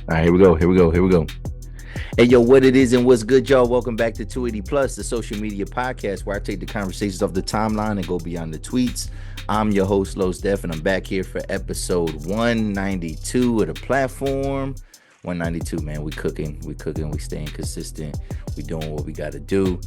All right, here we go. Here we go. Here we go. Hey, yo, what it is and what's good, y'all? Welcome back to 280 Plus, the social media podcast where I take the conversations off the timeline and go beyond the tweets. I'm your host, Los Def, and I'm back here for episode 192 of the platform. 192, man. We staying consistent. We doing what we got to do.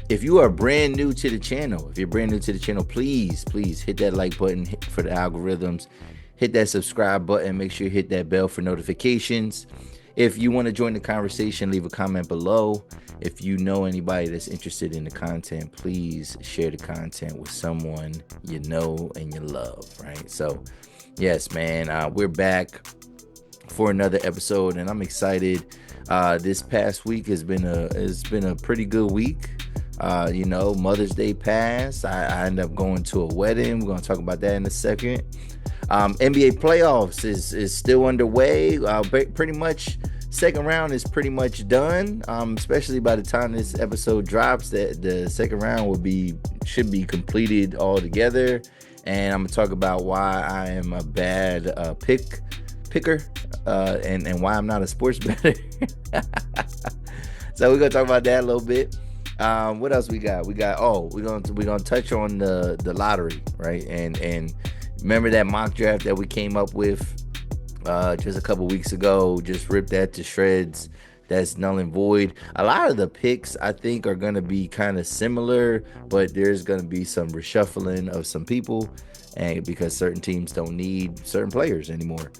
If you are brand new to the channel, please hit that like button for the algorithms. Hit that subscribe button. Make sure you hit that bell for notifications. If you want to join the conversation, leave a comment below. If you know anybody that's interested in the content, please share the content with someone you know and you love, right? So, yes, man, we're back for another episode, and I'm excited. This past week has been a pretty good week. Mother's Day passed. I ended up going to a wedding. We're gonna talk about that in a second. NBA playoffs is still underway. Pretty much second round is pretty much done. Especially by the time this episode drops, that the second round should be completed altogether. And I'm gonna talk about why I am a bad picker, and why I'm not a sports bettor. So we're gonna talk about that a little bit. What else we got? We're gonna touch on the lottery, right? And remember that mock draft that we came up with just a couple weeks ago? Just ripped that to shreds. That's null and void. A lot of the picks, I think, are going to be kind of similar, but there's going to be some reshuffling of some people, and because certain teams don't need certain players anymore.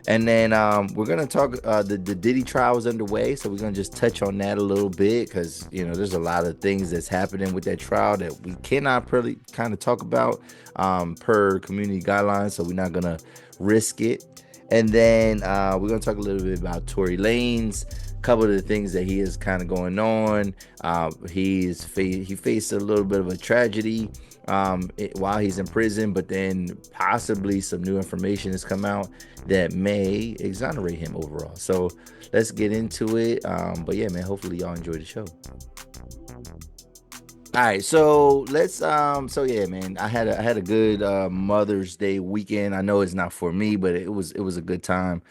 And then we're going to talk, the Diddy trial is underway, so we're going to just touch on that a little bit because, there's a lot of things that's happening with that trial that we cannot really kind of talk about per community guidelines, so we're not going to risk it. And then we're going to talk a little bit about Tory Lanez, a couple of the things that he is kind of going on. He faced a little bit of a tragedy while he's in prison, but then possibly some new information has come out that may exonerate him overall. So let's get into it. But yeah, man, hopefully y'all enjoy the show. All right, so let's yeah, man, I had a good Mother's Day weekend. I know it's not for me, but it was a good time.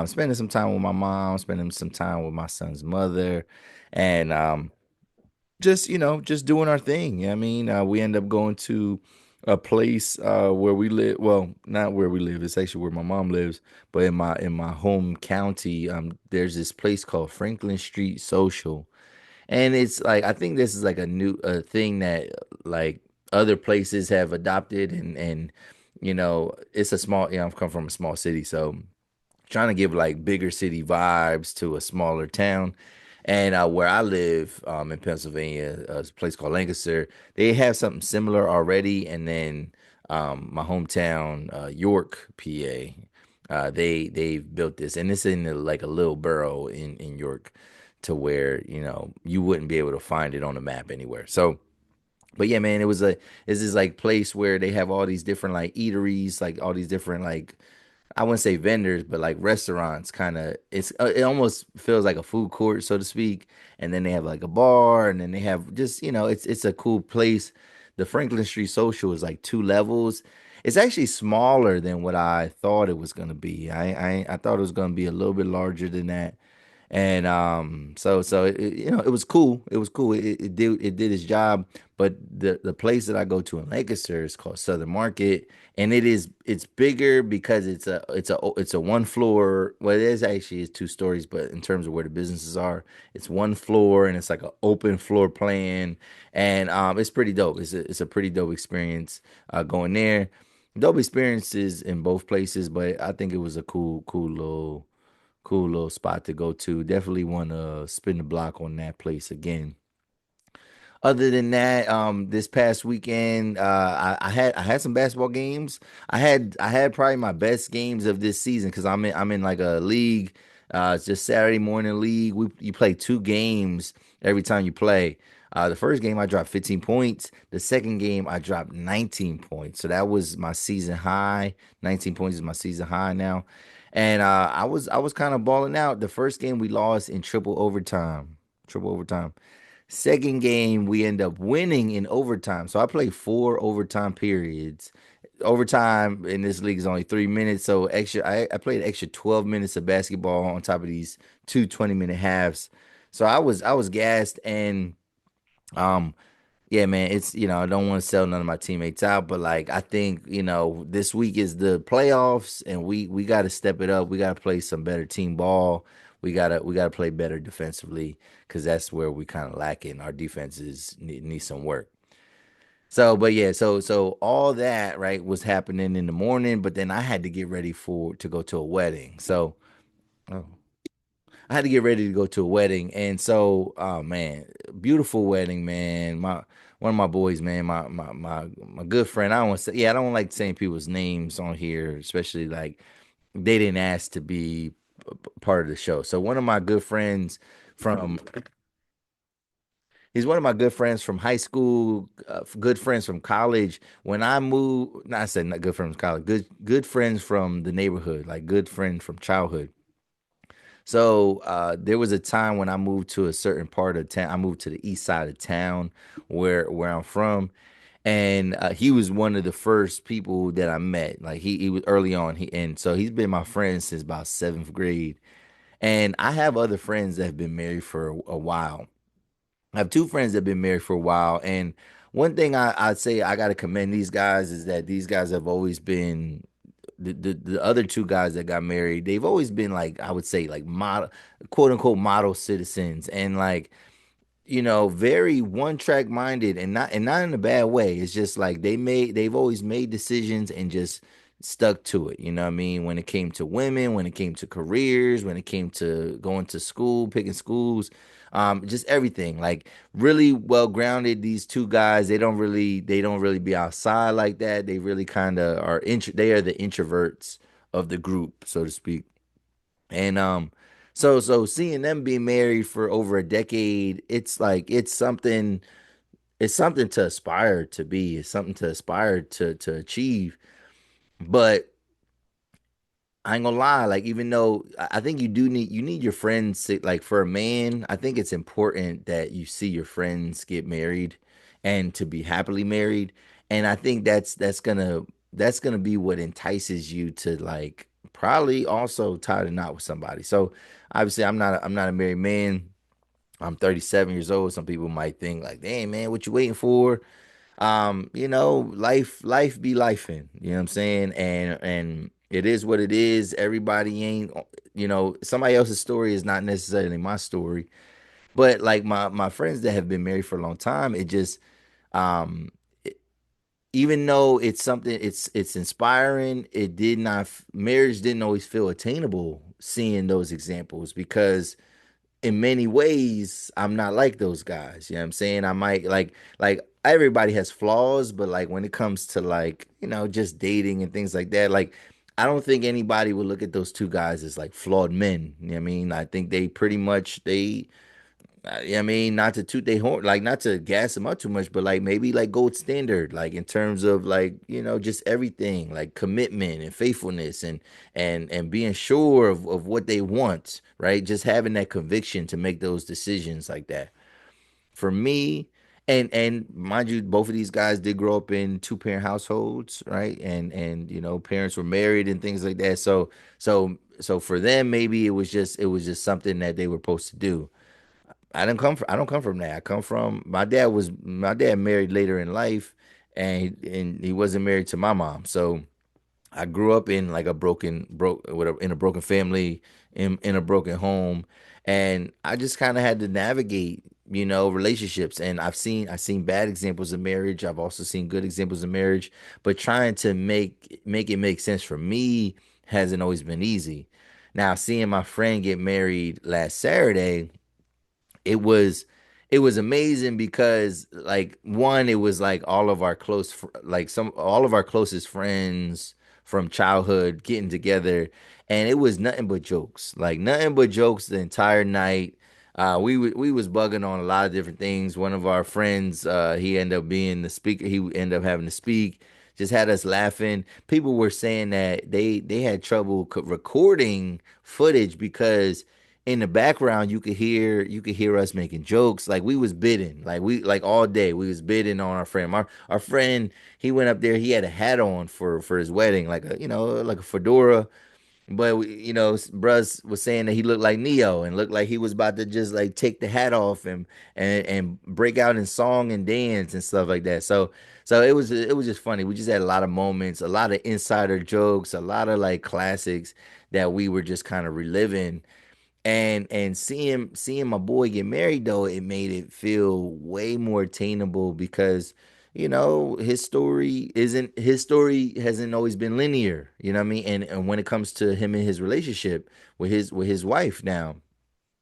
Spending some time with my mom, spending some time with my son's mother, and just doing our thing. I mean, we end up going to a place where we live. Well, not where we live. It's actually where my mom lives, but in my home county, there's this place called Franklin Street Social, and it's like I think this is like a new thing that like other places have adopted, and it's a small. I've come from a small city, so trying to give like bigger city vibes to a smaller town. And where I live in Pennsylvania, a place called Lancaster, they have something similar already. And then my hometown, York, PA, they've built this, and it's in like a little borough in York, to where you wouldn't be able to find it on the map anywhere. So, but yeah, man, it's this like place where they have all these different like eateries, like all these different like I wouldn't say vendors, but like restaurants kind of it almost feels like a food court, so to speak. And then they have like a bar, and then they have just, it's a cool place. The Franklin Street Social is like two levels. It's actually smaller than what I thought it was gonna be. I thought it was gonna be a little bit larger than that. And so it was cool. It was cool. It did its job. But the place that I go to in Lancaster is called Southern Market, and it's bigger because it's a one floor. Well, it is actually it's two stories, but in terms of where the businesses are, it's one floor, and it's like an open floor plan, and it's pretty dope. It's a pretty dope experience going there. Dope experiences in both places, but I think it was a cool little spot to go to. Definitely want to spin the block on that place again. Other than that, this past weekend, I had some basketball games. I had probably my best games of this season because I'm in like a league. It's just Saturday morning league. You play two games every time you play. The first game I dropped 15 points. The second game I dropped 19 points. So that was my season high. 19 points is my season high now. And I was kind of balling out. The first game we lost in triple overtime. Triple overtime. Second game, we end up winning in overtime. So I played four overtime periods. overtime in this league is only 3 minutes, so I played extra 12 minutes of basketball on top of these two 20-minute halves. So I was gassed and um yeah, man, it's I don't want to sell none of my teammates out, but like I think, this week is the playoffs and we got to step it up. We got to play some better team ball. We got to play better defensively because that's where we kind of lacking. Our defenses need some work. So, but yeah, so all that right was happening in the morning, but then I had to get ready for to go to a wedding. So, oh, I had to get ready to go to a wedding, and so, oh man, beautiful wedding, man. My one of my boys, man, my good friend. I don't want to say, yeah, I don't like saying people's names on here, especially like they didn't ask to be part of the show. So one of my good friends from he's one of my good friends from high school, good friends from college. When I moved, not I said not good friends from college, good friends from the neighborhood, like good friends from childhood. So there was a time when I moved to a certain part of town. I moved to the east side of town, where I'm from, and he was one of the first people that I met. Like he was early on. And so he's been my friend since about seventh grade. And I have other friends that have been married for a while. I have two friends that have been married for a while, and one thing I'd say I got to commend these guys is that these guys have always been the other two guys that got married. They've always been like I would say like model, quote unquote model citizens, and like very one track minded and not in a bad way. It's just like they've always made decisions and just stuck to it. You know what I mean? When it came to women, when it came to careers, when it came to going to school, picking schools, just everything. Like really well grounded. These two guys, they don't really be outside like that. They really kind of they are the introverts of the group, so to speak. And so seeing them be married for over a decade, it's like it's something to aspire to be. It's something to aspire to achieve. But I ain't gonna lie, like even though I think you need your friends like for a man, I think it's important that you see your friends get married and to be happily married. And I think that's gonna be what entices you to like probably also tie the knot with somebody. So obviously I'm not a married man. I'm 37 years old. Some people might think like, "Damn, man, what you waiting for?" Life be lifing. You know what I'm saying? And it is what it is. Everybody ain't, somebody else's story is not necessarily my story. But like my friends that have been married for a long time, it just um even though it's something it's inspiring, it did not marriage didn't always feel attainable seeing those examples because in many ways, I'm not like those guys. You know what I'm saying? I might like everybody has flaws, but like when it comes to like, just dating and things like that, like I don't think anybody would look at those two guys as like flawed men. You know what I mean? I think they pretty much I mean, not to toot their horn, like not to gas them up too much, but like maybe like gold standard, like in terms of like, just everything, like commitment and faithfulness and being sure of what they want, right? Just having that conviction to make those decisions like that. For me, and mind you, both of these guys did grow up in two-parent households, right? And parents were married and things like that. So for them, maybe it was just something that they were supposed to do. I don't come from that. I come from my dad married later in life and he wasn't married to my mom. So I grew up in like a in a broken family in a broken home and I just kind of had to navigate, relationships and I've seen bad examples of marriage. I've also seen good examples of marriage, but trying to make it make sense for me hasn't always been easy. Now, seeing my friend get married last Saturday, it was it was amazing because like one it was like all of our closest friends from childhood getting together and it was nothing but jokes, like nothing but jokes the entire night. We was bugging on a lot of different things. One of our friends, he ended up being the speaker. He ended up having to speak, just had us laughing. People were saying that they had trouble recording footage because in the background you could hear us making jokes. Like we was bidding. Like we like all day we was bidding on our friend. Our friend, he went up there, he had a hat on for his wedding, like a like a fedora. But Bruss was saying that he looked like Neo and looked like he was about to just like take the hat off and break out in song and dance and stuff like that. So it was just funny. We just had a lot of moments, a lot of insider jokes, a lot of like classics that we were just kind of reliving. And seeing my boy get married though, it made it feel way more attainable because his story hasn't always been linear, you know what I mean? And when it comes to him and his relationship with his wife now,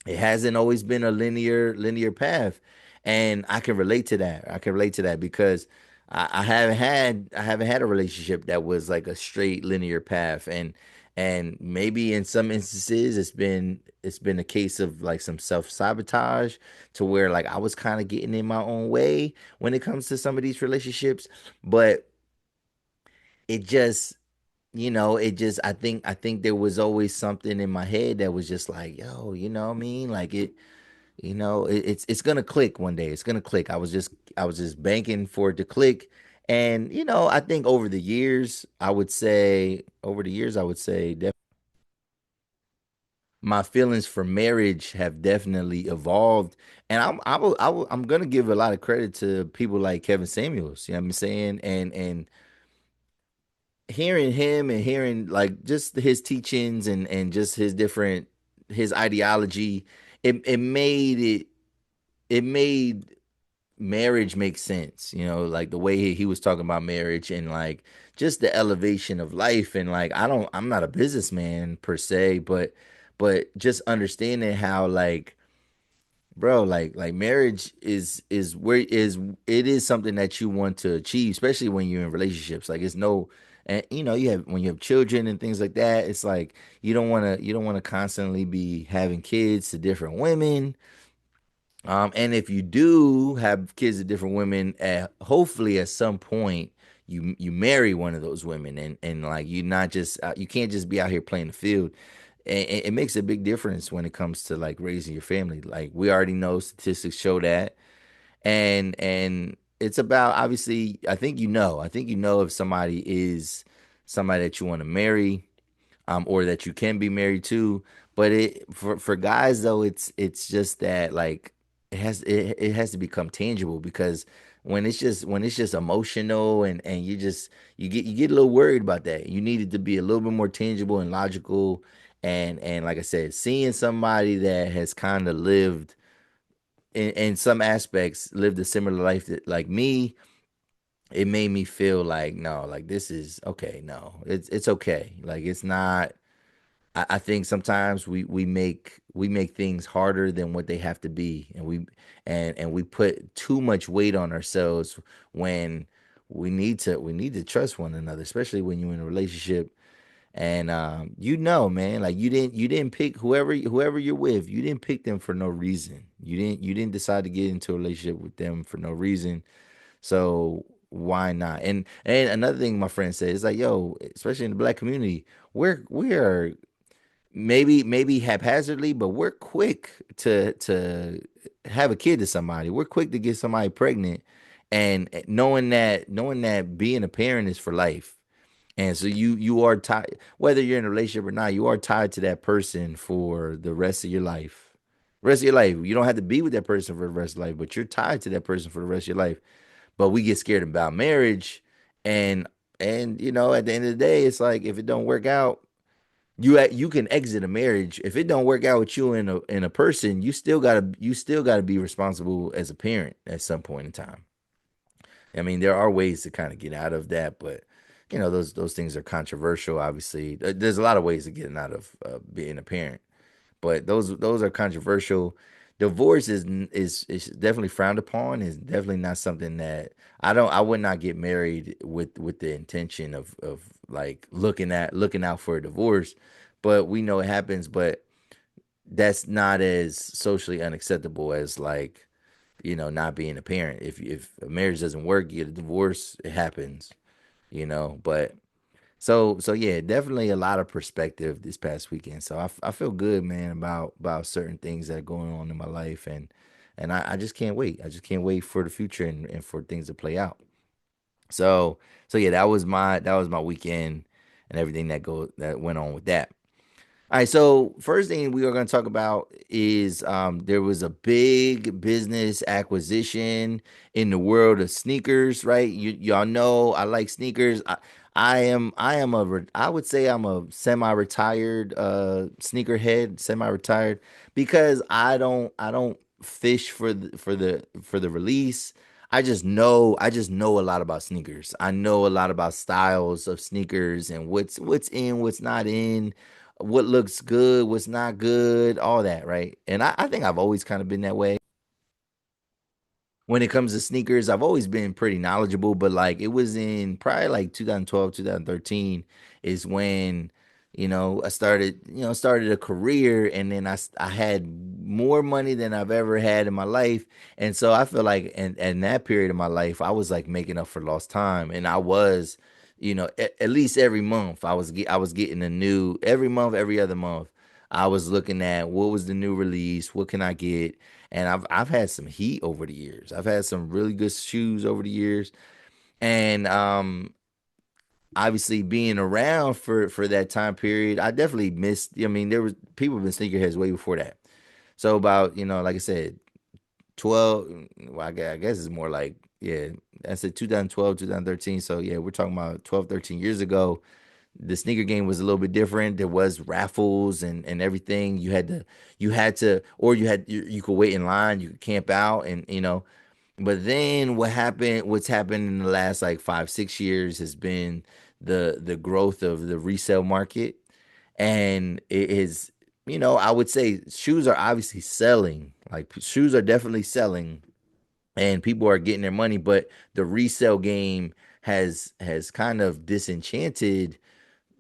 it hasn't always been a linear path, and I can relate to that. I can relate to that because I haven't had a relationship that was like a straight linear path, and maybe in some instances it's been a case of like some self-sabotage to where like I was kind of getting in my own way when it comes to some of these relationships. But it just it just I think there was always something in my head that was just like, yo, you know what I mean? Like it's gonna click one day. It's gonna click. I was just banking for it to click. And I think over the years I would say my feelings for marriage have definitely evolved. And I'm gonna give a lot of credit to people like Kevin Samuels. You know what I'm saying? And hearing him and hearing like just his teachings and just his ideology, it made marriage make sense, like the way he was talking about marriage and like just the elevation of life. And like I'm not a businessman per se, but just understanding how like, bro, like marriage is where is it is something that you want to achieve, especially when you're in relationships. Like it's no, and you have when you have children and things like that, it's like you don't want to constantly be having kids to different women. And if you do have kids with different women, hopefully at some point you marry one of those women, and like you not just you can't just be out here playing the field. And it makes a big difference when it comes to like raising your family. Like we already know statistics show that, and it's about obviously. I think if somebody is somebody that you want to marry, or that you can be married to. But for guys though, it's just that like it has to become tangible because when it's just emotional and you get a little worried about that. You need it to be a little bit more tangible and logical. And like I said, seeing somebody that has kind of lived in some aspects lived a similar life that like me, it made me feel like no, like this is okay. No, it's okay. Like it's not. I think sometimes we make things harder than what they have to be, and we put too much weight on ourselves when we need to trust one another, especially when you're in a relationship. And man, like you didn't pick whoever you're with, you didn't pick them for no reason. You didn't decide to get into a relationship with them for no reason. So why not? And another thing my friend said is like, yo, especially in the black community, we are maybe haphazardly, but we're quick to have a kid to somebody. We're quick to get somebody pregnant, and knowing that being a parent is for life. And so you are tied, whether you're in a relationship or not, you are tied to that person for the rest of your life. Rest of your life. You don't have to be with that person for the rest of life, but you're tied to that person for the rest of your life. But we get scared about marriage, and at the end of the day, it's like if it don't work out, you can exit a marriage. If it don't work out with you in a person, you still gotta be responsible as a parent at some point in time. I mean, there are ways to kind of get out of that, but those things are controversial. Obviously, there's a lot of ways of getting out of being a parent, but those are controversial. Divorce is definitely frowned upon. Is definitely not something that I would not get married with the intention of like looking out for a divorce. But we know it happens, but that's not as socially unacceptable as like not being a parent. If a marriage doesn't work, you get a divorce, it happens. But So yeah, definitely a lot of perspective this past weekend. So I feel good, man, about certain things that are going on in my life, and I just can't wait. I just can't wait for the future and for things to play out. So so yeah, that was my weekend and everything that went on with that. All right, so first thing we are going to talk about is there was a big business acquisition in the world of sneakers, right? Y'all know I like sneakers. I would say I'm a semi-retired sneakerhead, semi-retired because I don't fish for the release. I just know a lot about sneakers. I know a lot about styles of sneakers and what's in, what's not in, what looks good, what's not good, all that, right? And I think I've always kind of been that way when it comes to sneakers. I've always been pretty knowledgeable, but like it was in probably like 2012, 2013 is when I started a career, and then I had more money than I've ever had in my life. And so I feel like in that period of my life I was like making up for lost time, and I was at least every month I was getting a new, every month, every other month I was looking at what was the new release, what can I get. And I've had some heat over the years. I've had some really good shoes over the years, and obviously being around for that time period, I definitely missed. I mean, there was people been sneakerheads way before that. So about like I said, 12. Well, I guess it's more like, yeah. I said 2012, 2013. So yeah, we're talking about 12, 13 years ago. The sneaker game was a little bit different. There was raffles and everything. You had to, or you could wait in line, you could camp out, and but then what's happened in the last like 5, 6 years has been the growth of the resale market. And it is, I would say shoes are obviously selling. Like shoes are definitely selling, and people are getting their money, but the resale game has kind of disenchanted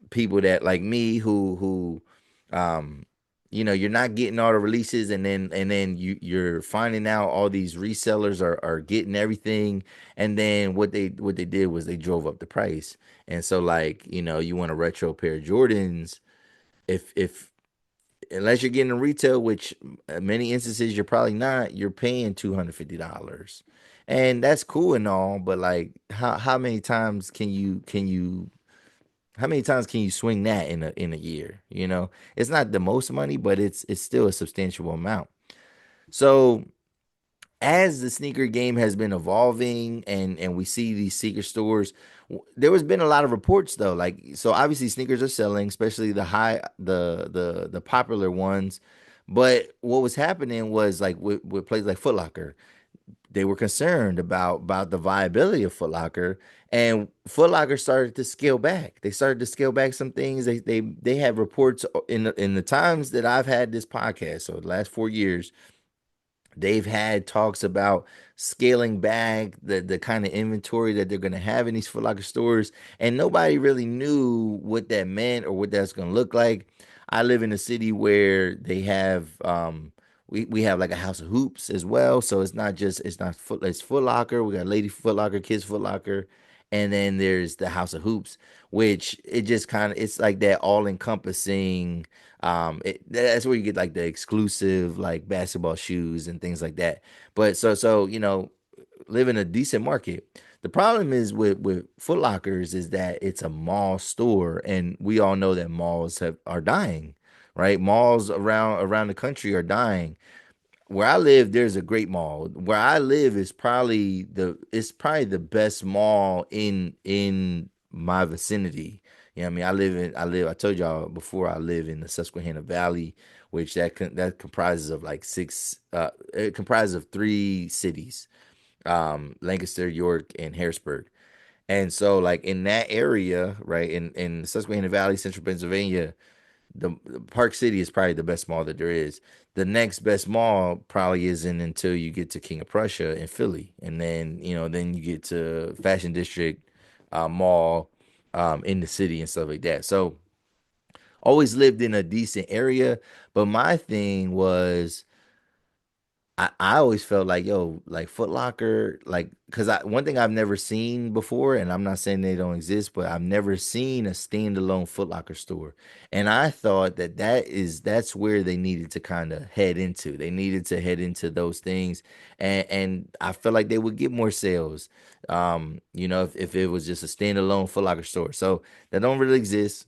people that like me who um you're not getting all the releases, and then you're finding out all these resellers are getting everything. And then what they did was they drove up the price. And so like, you want a retro pair of Jordans, if unless you're getting a retail, which many instances you're probably not, you're paying $250. And that's cool and all, but like how many times can you swing that in a year? It's not the most money, but it's still a substantial amount. So as the sneaker game has been evolving, and we see these sneaker stores, there has been a lot of reports though. Like, so obviously sneakers are selling, especially the popular ones. But what was happening was like with places like Foot Locker, they were concerned about the viability of Foot Locker, and Foot Locker started to scale back. They started to scale back some things. They have reports in the times that I've had this podcast, so the last 4 years, they've had talks about scaling back the kind of inventory that they're going to have in these Foot Locker stores, and nobody really knew what that meant or what that's going to look like. I live in a city where they have we have like a House of Hoops as well, so it's Foot Locker. We got Lady Foot Locker, Kids Foot Locker, and then there's the House of Hoops, which it just kind of, it's like that all encompassing. That's where you get like the exclusive like basketball shoes and things like that. But so live in a decent market. The problem is with Foot Lockers is that it's a mall store, and we all know that malls are dying, right? Malls around the country are dying. Where I live, there's a great mall. Where I live is probably the best mall in my vicinity. I mean, I told y'all before, I live in the Susquehanna Valley, which that comprises of like it comprises of three cities, Lancaster, York, and Harrisburg. And so like in that area, right, in Susquehanna Valley, central Pennsylvania, the Park City is probably the best mall that there is. The next best mall probably isn't until you get to King of Prussia in Philly, and then you get to Fashion District Mall in the city and stuff like that. So always lived in a decent area, but my thing was I always felt like, yo, like Foot Locker, like, because one thing I've never seen before, and I'm not saying they don't exist, but I've never seen a standalone Foot Locker store. And I thought that that's where they needed to kind of head into. They needed to head into those things, and I felt like they would get more sales. If it was just a standalone Foot Locker store. So that don't really exist.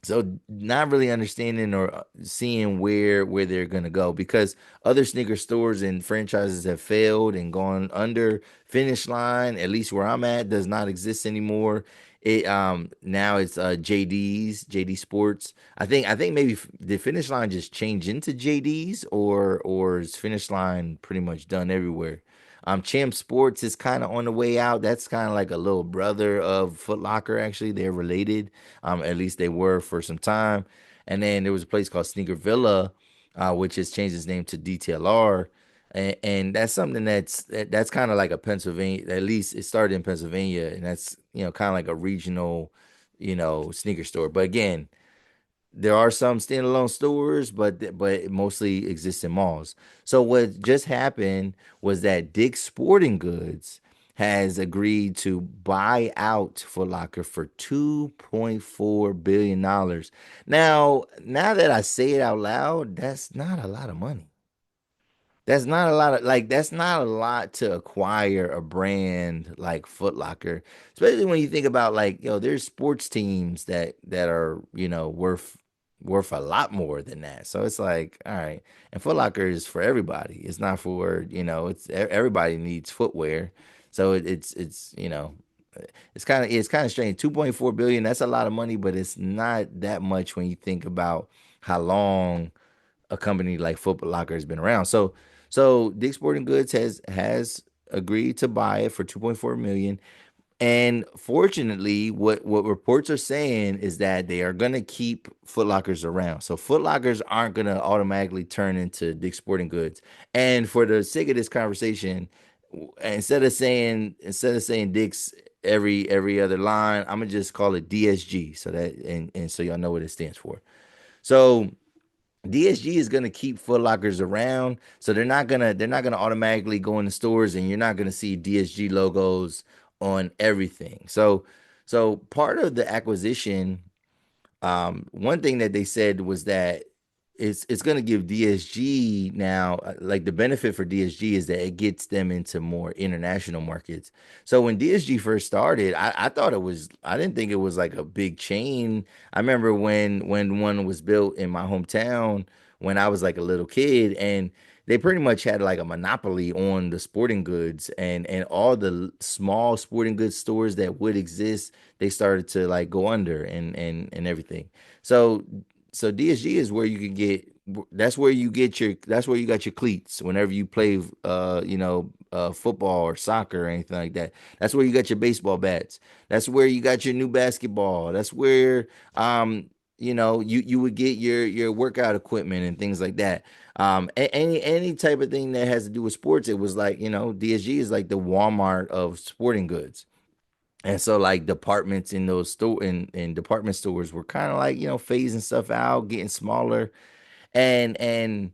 So not really understanding or seeing where they're gonna go, because other sneaker stores and franchises have failed and gone under finish line. At least where I'm at, does not exist anymore. It now it's JD Sports. I think maybe the finish line just changed into JD's, or is finish line pretty much done everywhere. Champ Sports is kind of on the way out. That's kind of like a little brother of Foot Locker. Actually, they're related. At least they were for some time. And then there was a place called Sneaker Villa, which has changed its name to DTLR. And that's something that's kind of like a Pennsylvania. At least it started in Pennsylvania, and that's kind of like a regional, sneaker store. But again, there are some standalone stores, but it mostly exists in malls. So what just happened was that Dick's Sporting Goods has agreed to buy out Foot Locker for $2.4 billion. Now that I say it out loud, that's not a lot of money. That's not a lot of like that's not a lot to acquire a brand like Foot Locker, especially when you think about like, there's sports teams that are, worth a lot more than that. So it's like, all right. And Foot Locker is for everybody. It's not for, everybody needs footwear. So it's kind of strange. 2.4 billion, that's a lot of money, but it's not that much when you think about how long a company like Foot Locker has been around. So Dick's Sporting Goods has agreed to buy it for 2.4 million. And fortunately, what reports are saying is that they are gonna keep Foot Lockers around. So Foot Lockers aren't gonna automatically turn into Dick's Sporting Goods. And for the sake of this conversation, instead of saying Dick's every other line, I'm gonna just call it DSG. So that and so y'all know what it stands for. So DSG is gonna keep Foot Lockers around, so they're not gonna automatically go in the stores, and you're not gonna see DSG logos on everything. So part of the acquisition, one thing that they said was that it's going to give DSG now, like the benefit for DSG is that it gets them into more international markets. So when DSG first started, I didn't think it was like a big chain. I remember when one was built in my hometown when I was like a little kid, and they pretty much had like a monopoly on the sporting goods, and all the small sporting goods stores that would exist, they started to like go under and everything. So so DSG is where you can get that's where you got your cleats whenever you play football or soccer or anything like that. That's where you got your baseball bats. That's where you got your new basketball. That's where you would get your workout equipment and things like that. Any type of thing that has to do with sports, it was like, DSG is like the Walmart of sporting goods. And so like departments in those in department stores were kind of like, phasing stuff out, getting smaller. And it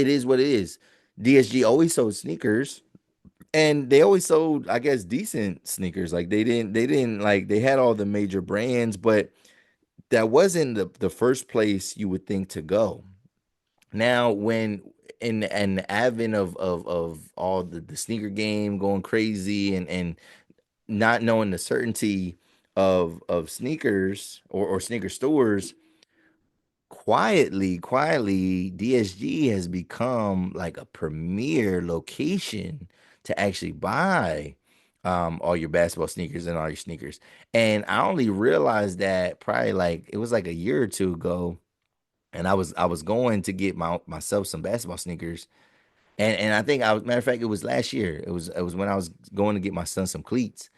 is what it is. DSG always sold sneakers, and they always sold, I guess, decent sneakers. Like they didn't like they had all the major brands, but that wasn't the first place you would think to go. Now, when in the advent of all the sneaker game going crazy, and not knowing the certainty of sneakers or sneaker stores, quietly, DSG has become like a premier location to actually buy all your basketball sneakers and all your sneakers. And I only realized that probably like it was like a year or two ago, and I was going to get myself some basketball sneakers. And I think matter of fact, it was last year. It was when I was going to get my son some cleats.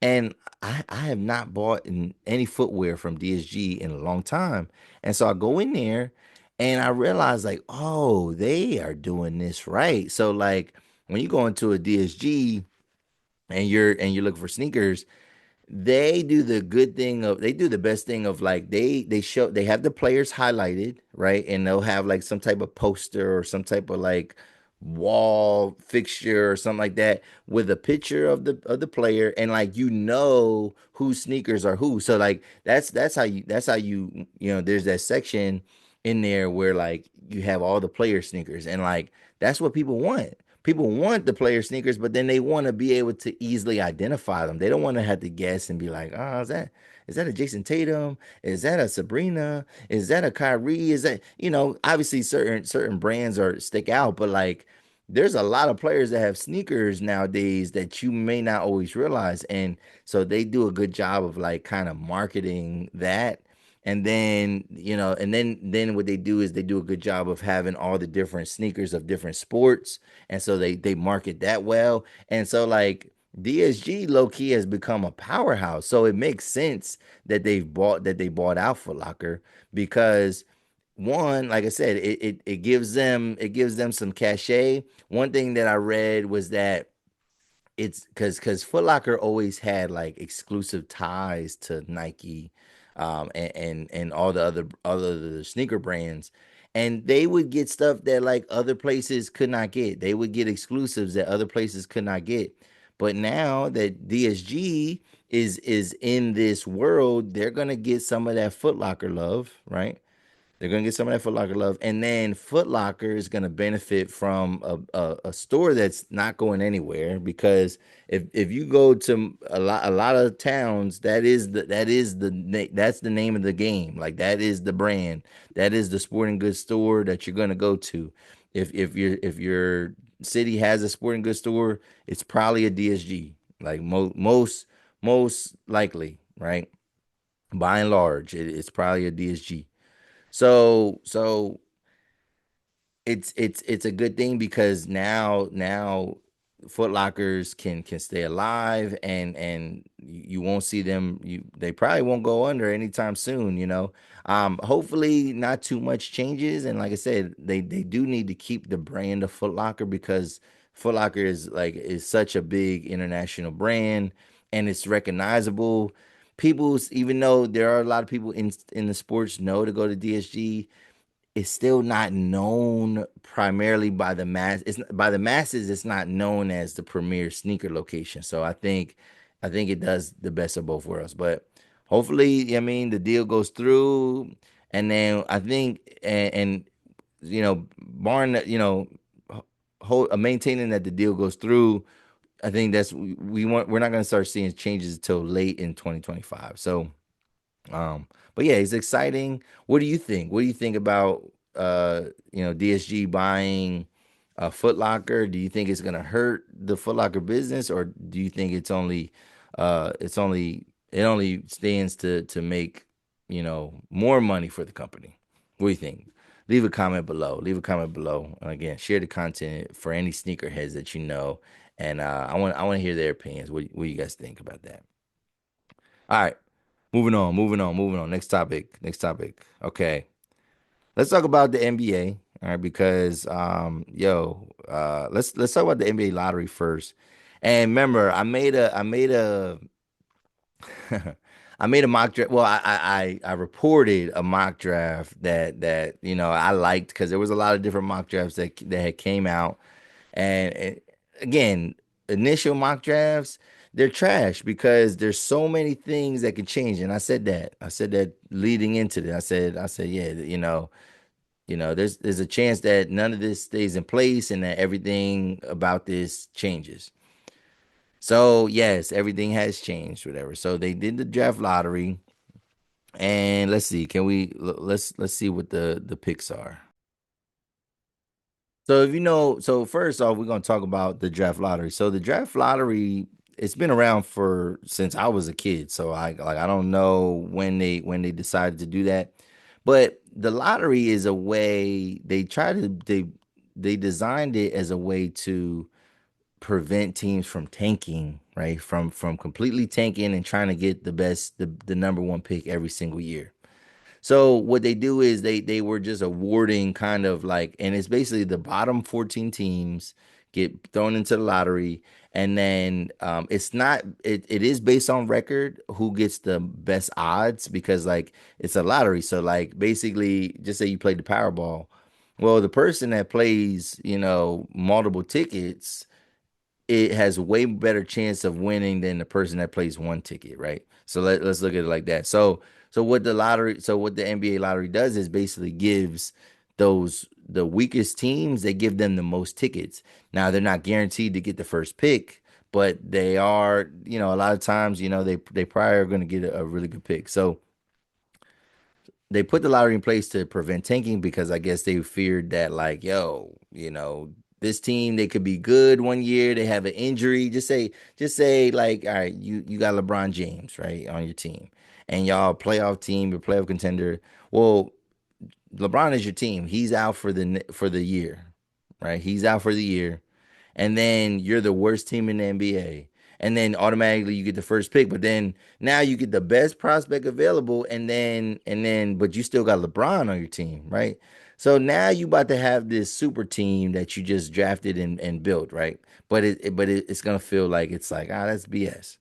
And I have not bought any footwear from DSG in a long time. And so I go in there and I realize like, oh, they are doing this right. So like when you go into a DSG and you're looking for sneakers, They do the good thing of they do the best thing of like they have the players highlighted, right? And they'll have like some type of poster or some type of like wall fixture or something like that with a picture of the player, and like whose sneakers are who. So like that's how you there's that section in there where like you have all the player sneakers, and like that's what people want. People want the player sneakers, but then they want to be able to easily identify them. They don't want to have to guess and be like, "Oh, is that a Jason Tatum? Is that a Sabrina? Is that a Kyrie? Is that obviously certain brands are stick out, but like there's a lot of players that have sneakers nowadays that you may not always realize, and so they do a good job of like kind of marketing that. And then what they do is they do a good job of having all the different sneakers of different sports, and so they market that well. And so like DSG low key has become a powerhouse. So it makes sense that they bought out Foot Locker because one, like I said, it gives them some cachet. One thing that I read was that it's because Foot Locker always had like exclusive ties to Nike, and all the other sneaker brands, and they would get stuff that like other places could not get. They would get exclusives that other places could not get. But now that DSG is in this world, they're gonna get some of that Foot Locker love, right? They're gonna get some of that Foot Locker love, and then Foot Locker is gonna benefit from a store that's not going anywhere because if you go to a lot of towns, that's the name of the game. Like that is the brand, that is the sporting goods store that you're gonna go to. If your city has a sporting goods store, it's probably a DSG. Like most likely, right? By and large, it's probably a DSG. So it's a good thing because now Foot Lockers can stay alive, and you won't see them. They probably won't go under anytime soon. Hopefully not too much changes, and like I said, they do need to keep the brand of Foot Locker because Foot Locker is such a big international brand, and it's recognizable. Even though there are a lot of people in the sports know to go to DSG, it's still not known primarily by the mass. It's by the masses. It's not known as the premier sneaker location. So I think it does the best of both worlds. But hopefully, I mean, the deal goes through, and then I think, and barring that, maintaining that the deal goes through. I think we're not going to start seeing changes until late in 2025. So but yeah, it's exciting. What do you think? What do you think about DSG buying a Foot Locker? Do you think it's gonna hurt the Foot Locker business, or do you think it only stands to make more money for the company? What do you think? Leave a comment below. Leave a comment below. And again, share the content for any sneakerheads that you know. And I want to hear their opinions. What do you guys think about that? All right. Moving on. Next topic. Next topic. Okay. Let's talk about the NBA. All right, because let's talk about the NBA lottery first. And remember, I made a mock draft. Well, I reported a mock draft that I liked because there was a lot of different mock drafts that had came out. And again, initial mock drafts, they're trash because there's so many things that can change. And I said that. I said that leading into this. I said, yeah, there's a chance that none of this stays in place and that everything about this changes. So yes, everything has changed, whatever. So they did the draft lottery, and let's see, let's see what the picks are. So so first off, we're gonna talk about the draft lottery. So the draft lottery, it's been around for since I was a kid. So I don't know when they decided to do that, but the lottery is a way they designed it as a way to prevent teams from tanking, right? From completely tanking and trying to get the number one pick every single year. So what they do is they were just awarding kind of like, and it's basically the bottom 14 teams get thrown into the lottery, and then it's not it is based on record who gets the best odds because like it's a lottery. So like basically, just say you played the Powerball. Well, the person that plays, multiple tickets, it has way better chance of winning than the person that plays one ticket, right? So let's look at it like that. So what the NBA lottery does is basically gives the weakest teams, they give them the most tickets. Now they're not guaranteed to get the first pick, but they are, a lot of times, they probably are going to get a really good pick. So they put the lottery in place to prevent tanking because I guess they feared that like, yo, this team they could be good one year, they have an injury. Just say like, all right, you got LeBron James, right, on your team. And y'all playoff team, your playoff contender. Well, LeBron is your team. He's out for the year, right? He's out for the year, and then you're the worst team in the NBA. And then automatically you get the first pick, but then now you get the best prospect available, but you still got LeBron on your team, right? So now you about to have this super team that you just drafted and built, right? It's gonna feel like it's like that's BS.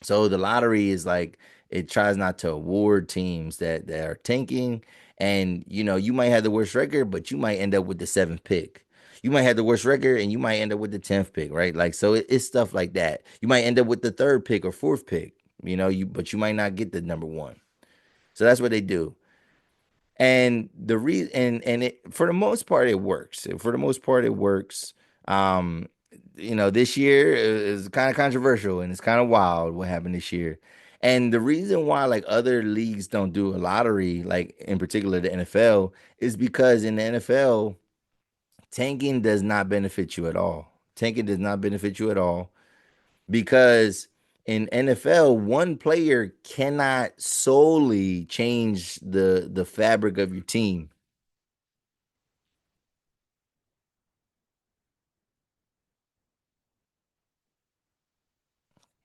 So the lottery is like it tries not to award teams that are tanking, and you might have the worst record, but you might end up with the seventh pick. You might have the worst record, and you might end up with the 10th pick, right? Like so, it's stuff like that. You might end up with the third pick or fourth pick, but you might not get the number one. So that's what they do. And the reason and it for the most part it works. For the most part it works. Um, this year is kind of controversial and it's kind of wild what happened this year. And the reason why like other leagues don't do a lottery, like in particular the NFL, is because in the NFL, tanking does not benefit you at all. Tanking does not benefit you at all because in NFL, one player cannot solely change the fabric of your team.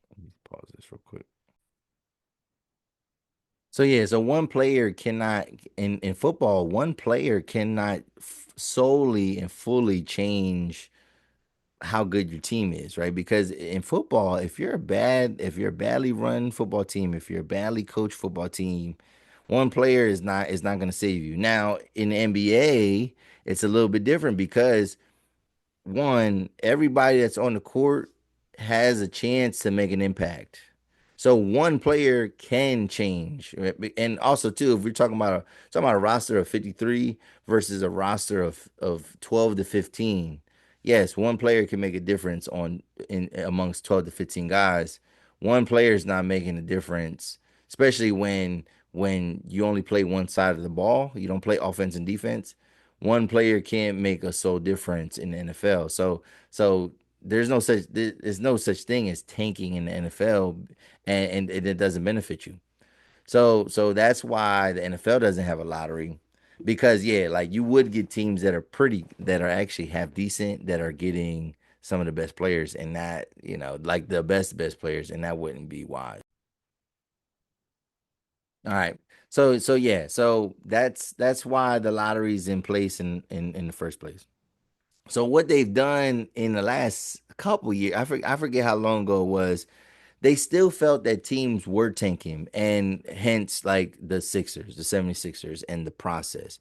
Let me pause this real quick. So yeah, so one player cannot in football, one player cannot solely and fully change how good your team is, right? Because in football, if you're a badly run football team, if you're a badly coached football team, one player is not going to save you. Now in the NBA, it's a little bit different because one, everybody that's on the court has a chance to make an impact. So one player can change. And also too, if we're talking about a roster of 53 versus a roster of 12 to 15, yes, one player can make a difference on in amongst 12 to 15 guys. One player is not making a difference, especially when you only play one side of the ball, you don't play offense and defense. One player can't make a sole difference in the NFL. So there's no such thing as tanking in the NFL, and it doesn't benefit you. So that's why the NFL doesn't have a lottery because yeah, like you would get teams that are actually half decent that are getting some of the best players and that, like the best players, and that wouldn't be wise. All right. So yeah, so that's why the lottery's in place in the first place. So what they've done in the last couple years, I forget how long ago it was, they still felt that teams were tanking and hence like the Sixers, the 76ers and the process.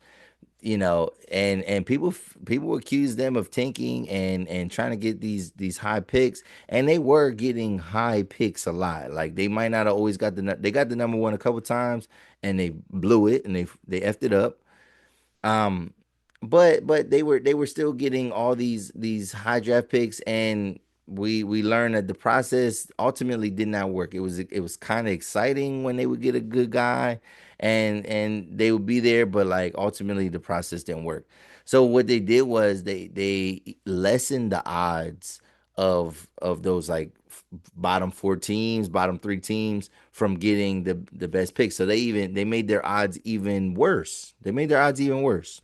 And people accuse them of tanking and trying to get these high picks, and they were getting high picks a lot. Like they might not have always they got the number one a couple times and they blew it and they effed it up. um, but they were still getting all these high draft picks, and we learned that the process ultimately did not work. It was kind of exciting when they would get a good guy, and they would be there, but like ultimately the process didn't work. So what they did was they lessened the odds of those like bottom four teams, bottom three teams from getting the best picks. So they made their odds even worse. They made their odds even worse.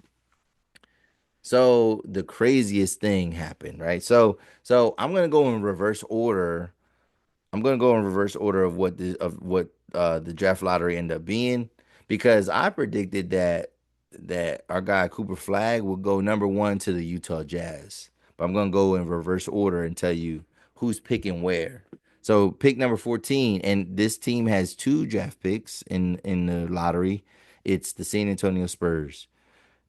So the craziest thing happened, right? So I'm gonna go in reverse order. I'm gonna go in reverse order of what the draft lottery ended up being because I predicted that our guy Cooper Flag would go number one to the Utah Jazz. but I'm gonna go in reverse order and tell you who's picking where. So pick number 14, and this team has two draft picks in the lottery. It's the San Antonio Spurs.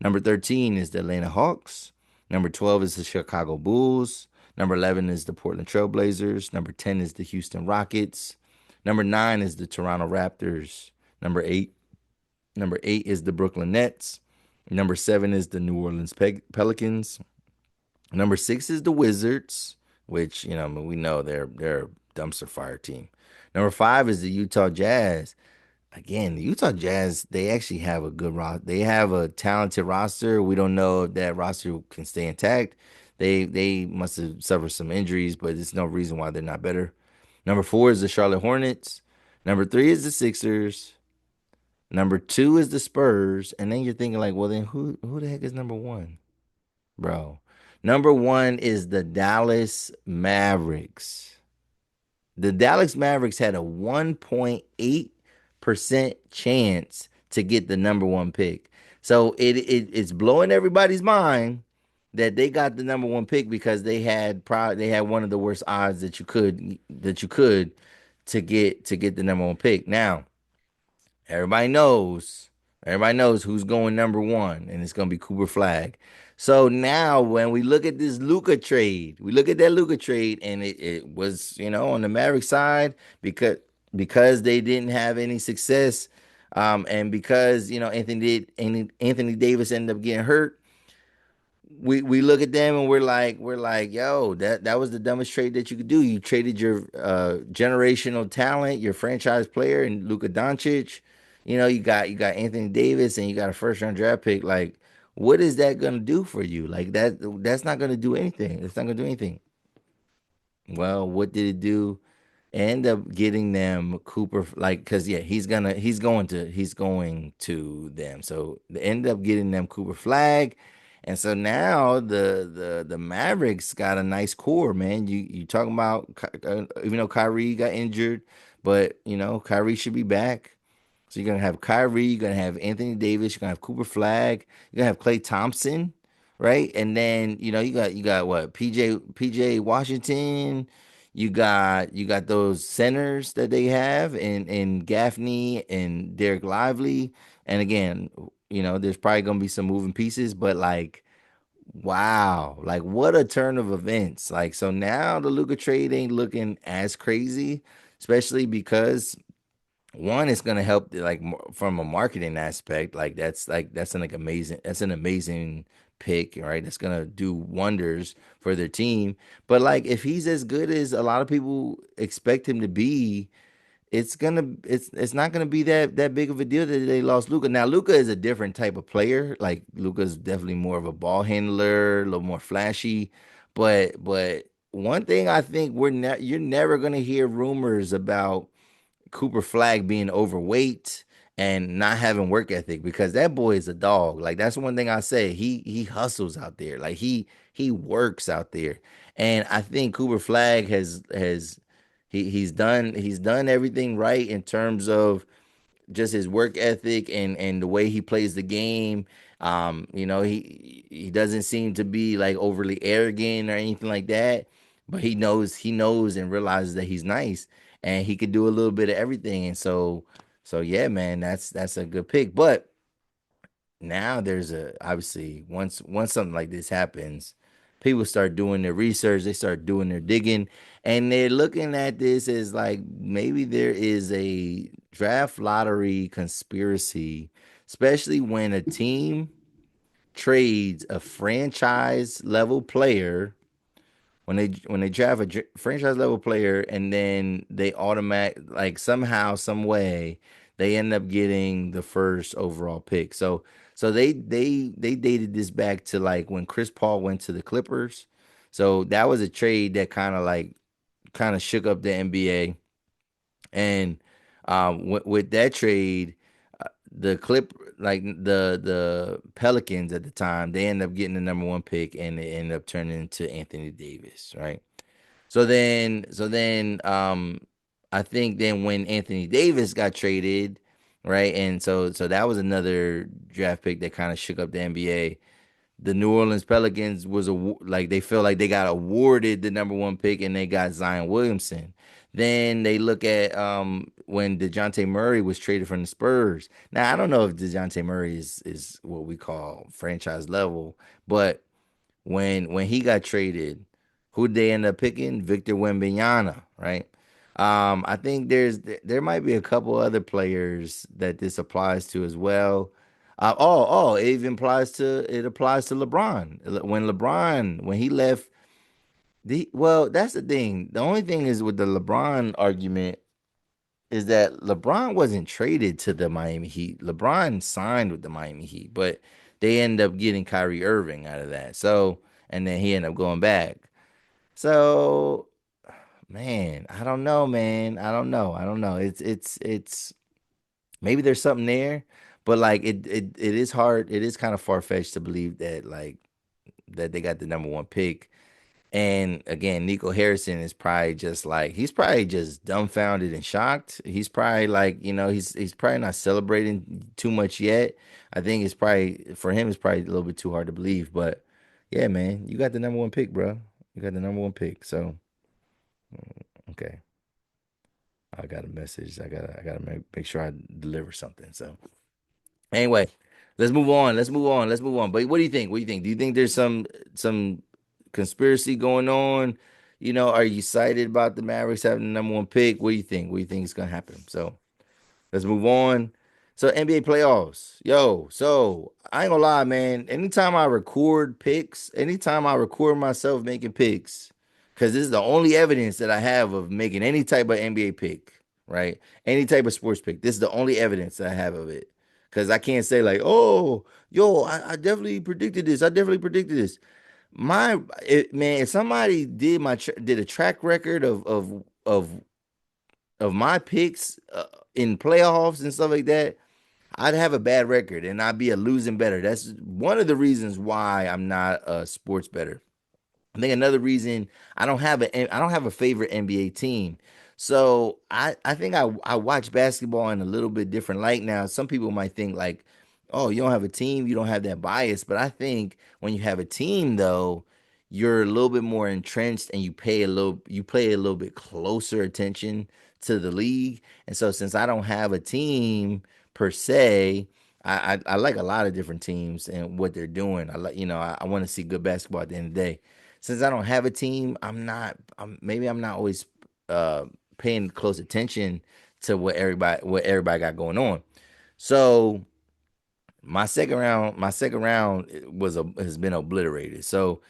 Number 13 is the Atlanta Hawks. Number 12 is the Chicago Bulls. Number 11 is the Portland Trailblazers. Number 10 is the Houston Rockets. Number 9 is the Toronto Raptors. Number 8 Number 8 is the Brooklyn Nets. Number 7 is the New Orleans Pelicans. Number 6 is the Wizards, which, I mean, we know they're a dumpster fire team. Number 5 is the Utah Jazz. Again, the Utah Jazz, they actually have a good roster. They have a talented roster. We don't know if that roster can stay intact. They must have suffered some injuries, but there's no reason why they're not better. Number 4 is the Charlotte Hornets. Number 3 is the Sixers. Number 2 is the Spurs. And then you're thinking like, well, then who the heck is number 1? Bro. Number 1 is the Dallas Mavericks. The Dallas Mavericks had a 1.8% chance to get the number 1 pick. So it's blowing everybody's mind that they got the number 1 pick because they had one of the worst odds that you could to get the number 1 pick. Now, Everybody knows, everybody knows who's going number 1, and it's gonna be Cooper Flag. So now when we look at this Luka trade, we look at that Luka trade, and it was, on the Maverick side because they didn't have any success, and because Anthony Davis ended up getting hurt. We look at them and we're like, yo, that was the dumbest trade that you could do. You traded your generational talent, your franchise player, and Luka Doncic. You got Anthony Davis and you got a first round draft pick. Like, what is that gonna do for you? Like that's not gonna do anything. It's not gonna do anything. Well, what did it do? End up getting them Cooper, like, because yeah, he's going to them. So they end up getting them Cooper Flag, and so now the Mavericks got a nice core, man. You talking about even though Kyrie got injured, but Kyrie should be back. So you're gonna have Kyrie, you're gonna have Anthony Davis, you're gonna have Cooper Flag, you're gonna have Klay Thompson, right? And then you got what, PJ Washington, you got those centers that they have in Gaffney and Derek Lively. And again, there's probably gonna be some moving pieces, but like, wow, like what a turn of events. Like, so now the Luka trade ain't looking as crazy, especially because one, it's gonna help like from a marketing aspect. That's an amazing pick, right? That's gonna do wonders for their team. But like if he's as good as a lot of people expect him to be, it's not gonna be that big of a deal that they lost Luca. Now Luca is a different type of player. Like Luca's definitely more of a ball handler, a little more flashy. But one thing I think you're never gonna hear rumors about Cooper Flag being overweight and not having work ethic, because that boy is a dog. Like that's one thing I say. He hustles out there. Like he works out there. And I think Cooper Flag he's done everything right in terms of just his work ethic and the way he plays the game. He doesn't seem to be like overly arrogant or anything like that, but he knows and realizes that he's nice and he could do a little bit of everything. And so yeah, man, that's a good pick. But now there's a obviously once something like this happens, people start doing their research, they start doing their digging, and they're looking at this as like maybe there is a draft lottery conspiracy, especially when a team trades a franchise level player, when they draft a franchise level player, and then they automatic like somehow some way they end up getting the first overall pick. So they dated this back to like when Chris Paul went to the Clippers. So that was a trade that kind of shook up the NBA. And with that trade, the clip like the Pelicans at the time, they end up getting the number 1 pick, and they end up turning into Anthony Davis, right? So then I think then when Anthony Davis got traded, right? And so that was another draft pick that kind of shook up the NBA. the New Orleans Pelicans was like they feel like they got awarded the number one pick and they got Zion Williamson. Then they look at when DeJounte Murray was traded from the Spurs. Now I don't know if DeJounte Murray is what we call franchise level, but when he got traded, who did they end up picking? Victor Wembanyama, right? I think there might be a couple other players that this applies to as well. It applies to LeBron. When he left well, that's the thing. The only thing is with the LeBron argument is that LeBron wasn't traded to the Miami Heat. LeBron signed with the Miami Heat, but they end up getting Kyrie Irving out of that. So, and then he ended up going back. So, man, I don't know, man. I don't know. I don't know. It's maybe there's something there, but like it is hard. It is kind of far fetched to believe that like that they got the number one pick. And again, Nico Harrison is probably just like he's probably just dumbfounded and shocked. He's probably like, he's probably not celebrating too much yet. I think it's probably for him it's probably a little bit too hard to believe. But yeah, man, you got the number one pick, bro. You got the number one pick. So okay. I got a message. I gotta make sure I deliver something. So anyway, let's move on. Let's move on. Let's move on. But what do you think? What do you think? Do you think there's some conspiracy going on? Are you excited about the Mavericks having the number one pick? What do you think? What do you think is gonna happen? So let's move on. So NBA playoffs. Yo, so I ain't gonna lie, man. Anytime I record myself making picks, because this is the only evidence that I have of making any type of NBA pick, right? Any type of sports pick. This is the only evidence that I have of it. Because I can't say like, oh, yo, I definitely predicted this. I definitely predicted this. Man, if somebody did a track record of my picks in playoffs and stuff like that, I'd have a bad record and I'd be a losing better. That's one of the reasons why I'm not a sports better. I think another reason I don't have a favorite NBA team. So I think I watch basketball in a little bit different light now. Some people might think like, oh, you don't have a team, you don't have that bias. But I think when you have a team though, you're a little bit more entrenched and you play a little bit closer attention to the league. And so since I don't have a team per se, I like a lot of different teams and what they're doing. I want to see good basketball at the end of the day. Since I don't have a team, maybe I'm not always uh paying close attention to what everybody got going on. So my second round has been obliterated. So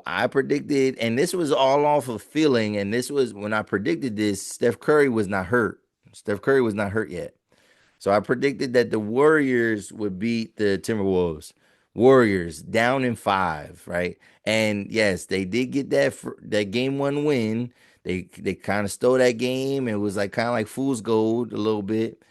I predicted, and this was all off of feeling, and this was when I predicted this, Steph Curry was not hurt. Steph Curry was not hurt yet. So I predicted that the Warriors would beat the Timberwolves. Warriors down in five, right? And yes, they did get that game one win. They kind of stole that game. It was like kind of like fool's gold a little bit.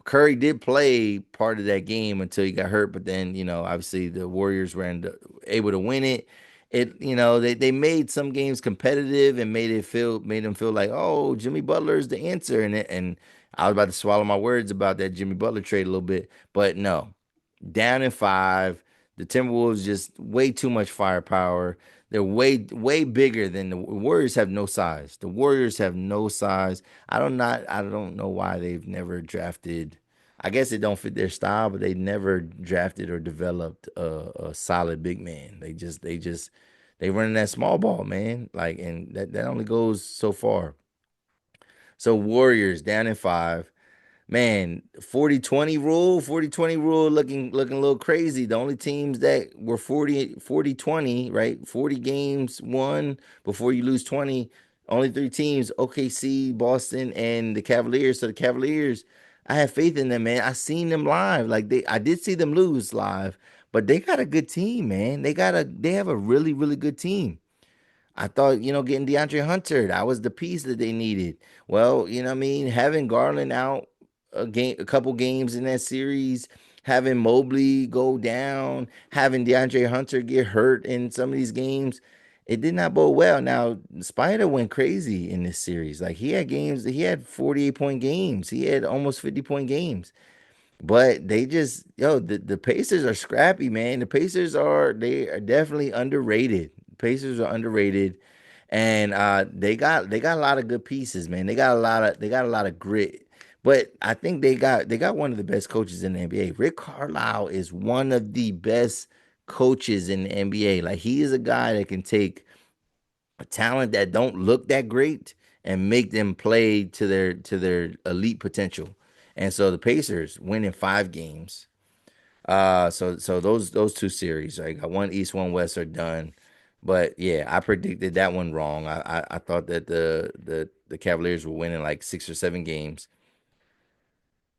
Curry did play part of that game until he got hurt, but then obviously the Warriors were able to win it. They made some games competitive and made them feel like, oh, Jimmy Butler is the answer, and I was about to swallow my words about that Jimmy Butler trade a little bit, but no, down in five. The Timberwolves just way too much firepower. They're way bigger than the Warriors. Have no size. The Warriors have no size. I don't know why they've never drafted. I guess it don't fit their style, but they never drafted or developed a solid big man. They running that small ball, man. Like, and that only goes so far. So Warriors down in five. Man, 40-20 rule looking a little crazy. The only teams that were 40-20, right? 40 games won before you lose 20. Only three teams, OKC, Boston, and the Cavaliers. So the Cavaliers, I have faith in them, man. I seen them live. I did see them lose live, but they got a good team, man. They have a really, really good team. I thought, getting DeAndre Hunter, that was the piece that they needed. Well, you know what I mean? Having Garland out a couple games in that series, having Mobley go down, having DeAndre Hunter get hurt in some of these games, it did not bode well. Now, Spider went crazy in this series. Like he had 48-point games. He had almost 50-point games. But they just the Pacers are scrappy, man. The Pacers are definitely underrated. Pacers are underrated, and they got a lot of good pieces, man. They got a lot of grit. But I think they got one of the best coaches in the NBA. Rick Carlisle is one of the best coaches in the NBA. Like he is a guy that can take a talent that don't look that great and make them play to their elite potential. And so the Pacers win in 5 games. So those two series, right? Got one East, one West are done. But yeah, I predicted that one wrong. I thought that the Cavaliers were winning like 6 or 7 games.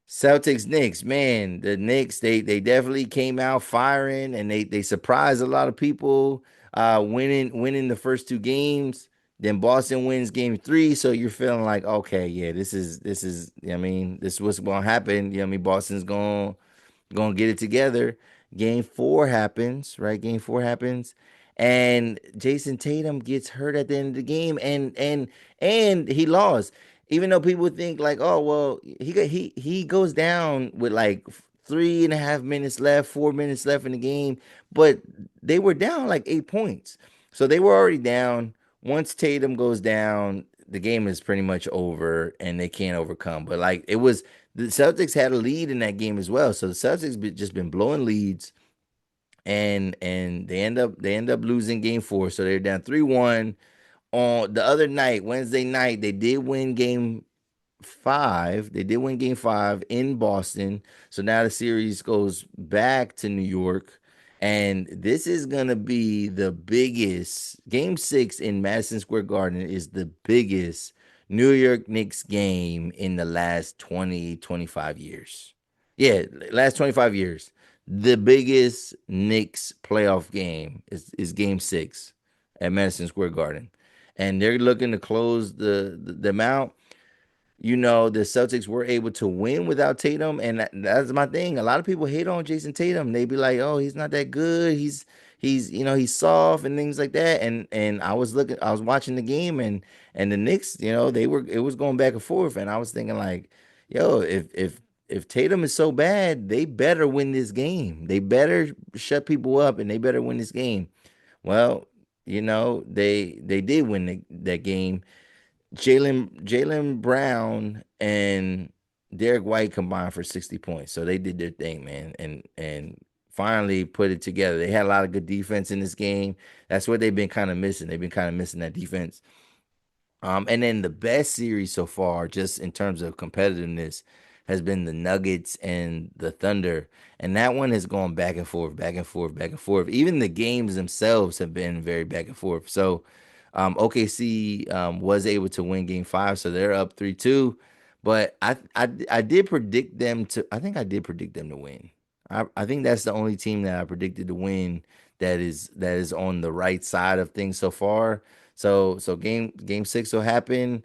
Celtics, Knicks, man, the Knicks they definitely came out firing and they surprised a lot of people, winning the first 2 games. Then Boston wins game 3, so you're feeling like, okay, yeah, this is I mean, this is what's gonna happen. You know what I mean? Boston's gonna get it together. Game 4 happens, right? Game 4 happens, and Jason Tatum gets hurt at the end of the game, and he lost. Even though people think like, oh well, he goes down with like 3.5 minutes left, 4 minutes left in the game, but they were down like 8 points, so they were already down. Once Tatum goes down, the game is pretty much over, and they can't overcome. But like it was the Celtics had a lead in that game as well. So the Celtics just been blowing leads, and they end up losing game 4. So they're down 3-1. On the other night, Wednesday night, they did win game 5. They did win game 5 in Boston. So now the series goes back to New York. And this is going to be the biggest game 6 in Madison Square Garden is the biggest New York Knicks game in the last 20, 25 years. Yeah, last 25 years. The biggest Knicks playoff game is game 6 at Madison Square Garden. And they're looking to close the amount. The Celtics were able to win without Tatum, and that's my thing. A lot of people hate on Jason Tatum. They be like, "Oh, he's not that good. He's soft and things like that." And I was watching the game, and the Knicks, it was going back and forth, and I was thinking like, "Yo, if Tatum is so bad, they better win this game. They better shut people up, and they better win this game." Well, they did win that game. Jalen Brown and Derek White combined for 60 points. So they did their thing, man, and finally put it together. They had a lot of good defense in this game. That's what they've been kind of missing. They've been kind of missing that defense. And then the best series so far, just in terms of competitiveness, has been the Nuggets and the Thunder. And that one has gone back and forth, back and forth, back and forth. Even the games themselves have been very back and forth. So OKC was able to win game 5, so they're up 3-2. But I did predict them to, I think I did predict them to win. I think that's the only team that I predicted to win that is on the right side of things so far. So game 6 will happen.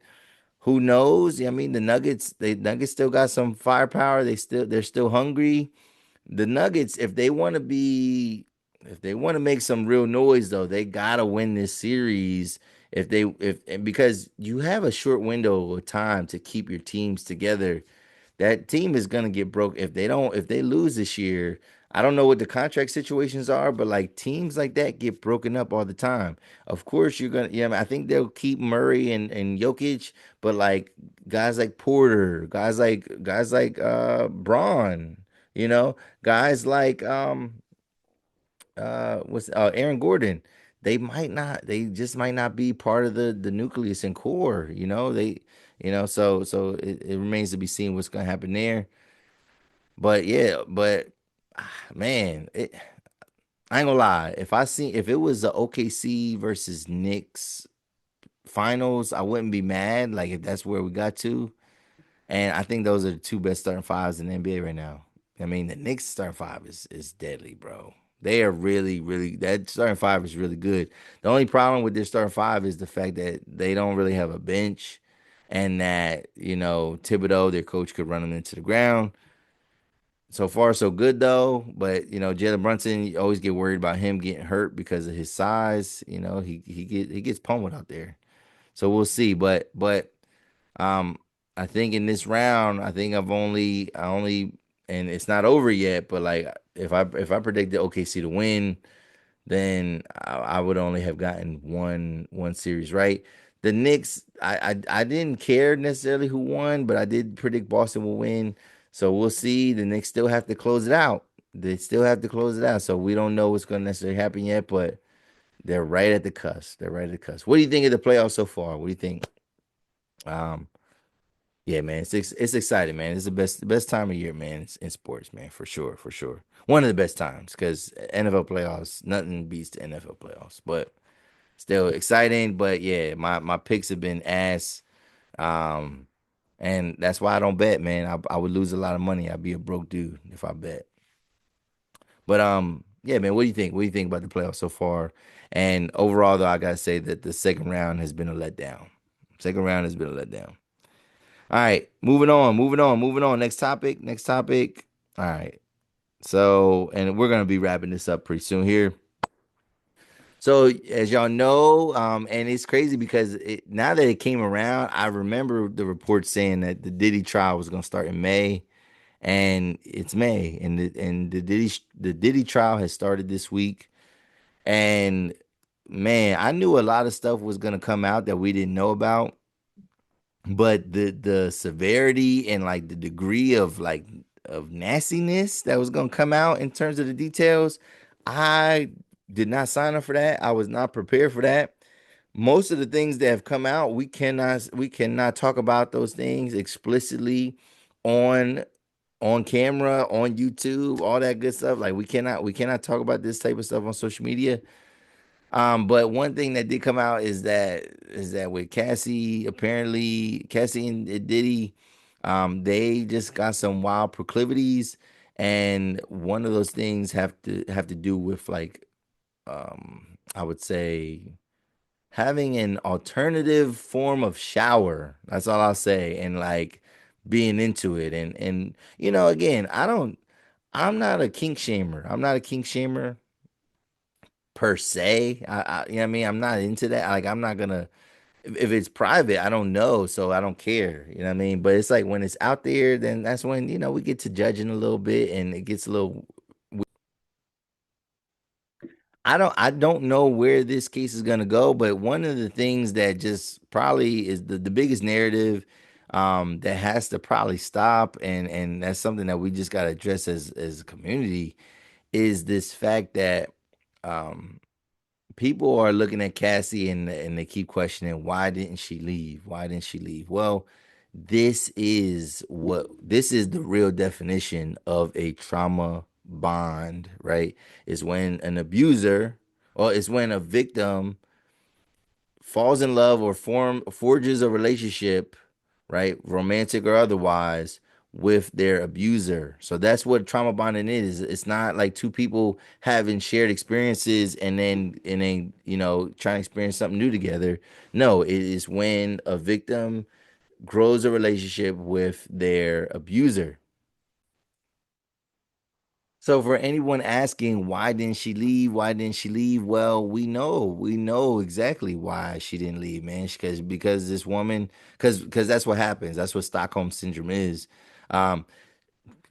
Who knows? I mean, the Nuggets still got some firepower. They're still hungry. The Nuggets, if they want to make some real noise though, they gotta win this series. If because you have a short window of time to keep your teams together, that team is gonna get broke if they lose this year. I don't know what the contract situations are, but like teams like that get broken up all the time. Of course, you're gonna, I think they'll keep Murray and Jokic, but like guys like Porter, guys like Braun, you know, guys like what's Aaron Gordon. They just might not be part of the nucleus and core. So it remains to be seen what's gonna happen there. But yeah, but man, I ain't gonna lie. If it was the OKC versus Knicks finals, I wouldn't be mad. Like if that's where we got to. And I think those are the 2 best starting fives in the NBA right now. I mean, the Knicks starting five is deadly, bro. They are really, really that starting five is really good. The only problem with their starting five is the fact that they don't really have a bench, and that Thibodeau, their coach, could run them into the ground. So far, so good though. But Jalen Brunson, you always get worried about him getting hurt because of his size. He gets pummeled out there. So we'll see. But um, I think in this round, I think I only and it's not over yet. But like if I predicted OKC to win, then I would only have gotten one series right. The Knicks, I didn't care necessarily who won, but I did predict Boston will win. So we'll see. The Knicks still have to close it out. They still have to close it out. So we don't know what's going to necessarily happen yet, but they're right at the cusp. They're right at the cusp. What do you think of the playoffs so far? What do you think? Um, yeah, man, it's exciting, man. It's the best time of year, man. It's in sports, man, for sure, for sure. One of the best times because NFL playoffs, nothing beats the NFL playoffs. But still exciting. But yeah, my picks have been ass, um, and that's why I don't bet, man. I would lose a lot of money. I'd be a broke dude if I bet. But yeah, man, what do you think? What do you think about the playoffs so far? And overall, though, I gotta say that the second round has been a letdown. Second round has been a letdown. All right, moving on, moving on, moving on. Next topic, next topic. All right. So, and we're gonna be wrapping this up pretty soon here. So, as y'all know, and it's crazy because now that it came around, I remember the report saying that the Diddy trial was gonna start in May, and it's May, and the Diddy trial has started this week, and man, I knew a lot of stuff was gonna come out that we didn't know about, but the severity and like the degree of like of nastiness that was gonna come out in terms of the details, I did not sign up for that. I was not prepared for that. Most of the things that have come out, we cannot talk about those things explicitly on on camera, on YouTube, all that good stuff. Like we cannot talk about this type of stuff on social media. But one thing that did come out is that with Cassie, apparently Cassie and Diddy, they just got some wild proclivities, and one of those things have to do with like I would say having an alternative form of shower. That's all I'll say, and like being into it, and again, I'm not a kink shamer. I'm not a kink shamer per se. You know what I mean? I'm not into that. Like, I'm not gonna if it's private, I don't know, so I don't care. You know what I mean? But it's like when it's out there, then that's when we get to judging a little bit, and it gets a little. I don't know where this case is gonna go, but one of the things that just probably is the biggest narrative that has to probably stop, and that's something that we just gotta address as a community is this fact that um people are looking at Cassie and they keep questioning why didn't she leave? Why didn't she leave? Well, this is the real definition of a trauma bond, right? Is when an abuser or it's when a victim falls in love or forges a relationship, right, romantic or otherwise, with their abuser. So that's what trauma bonding is. It's not like two people having shared experiences and then trying to experience something new together. No, it is when a victim grows a relationship with their abuser. So for anyone asking why didn't she leave? Why didn't she leave? Well, we know exactly why she didn't leave, man. Because this woman, because that's what happens. That's what Stockholm syndrome is. Um,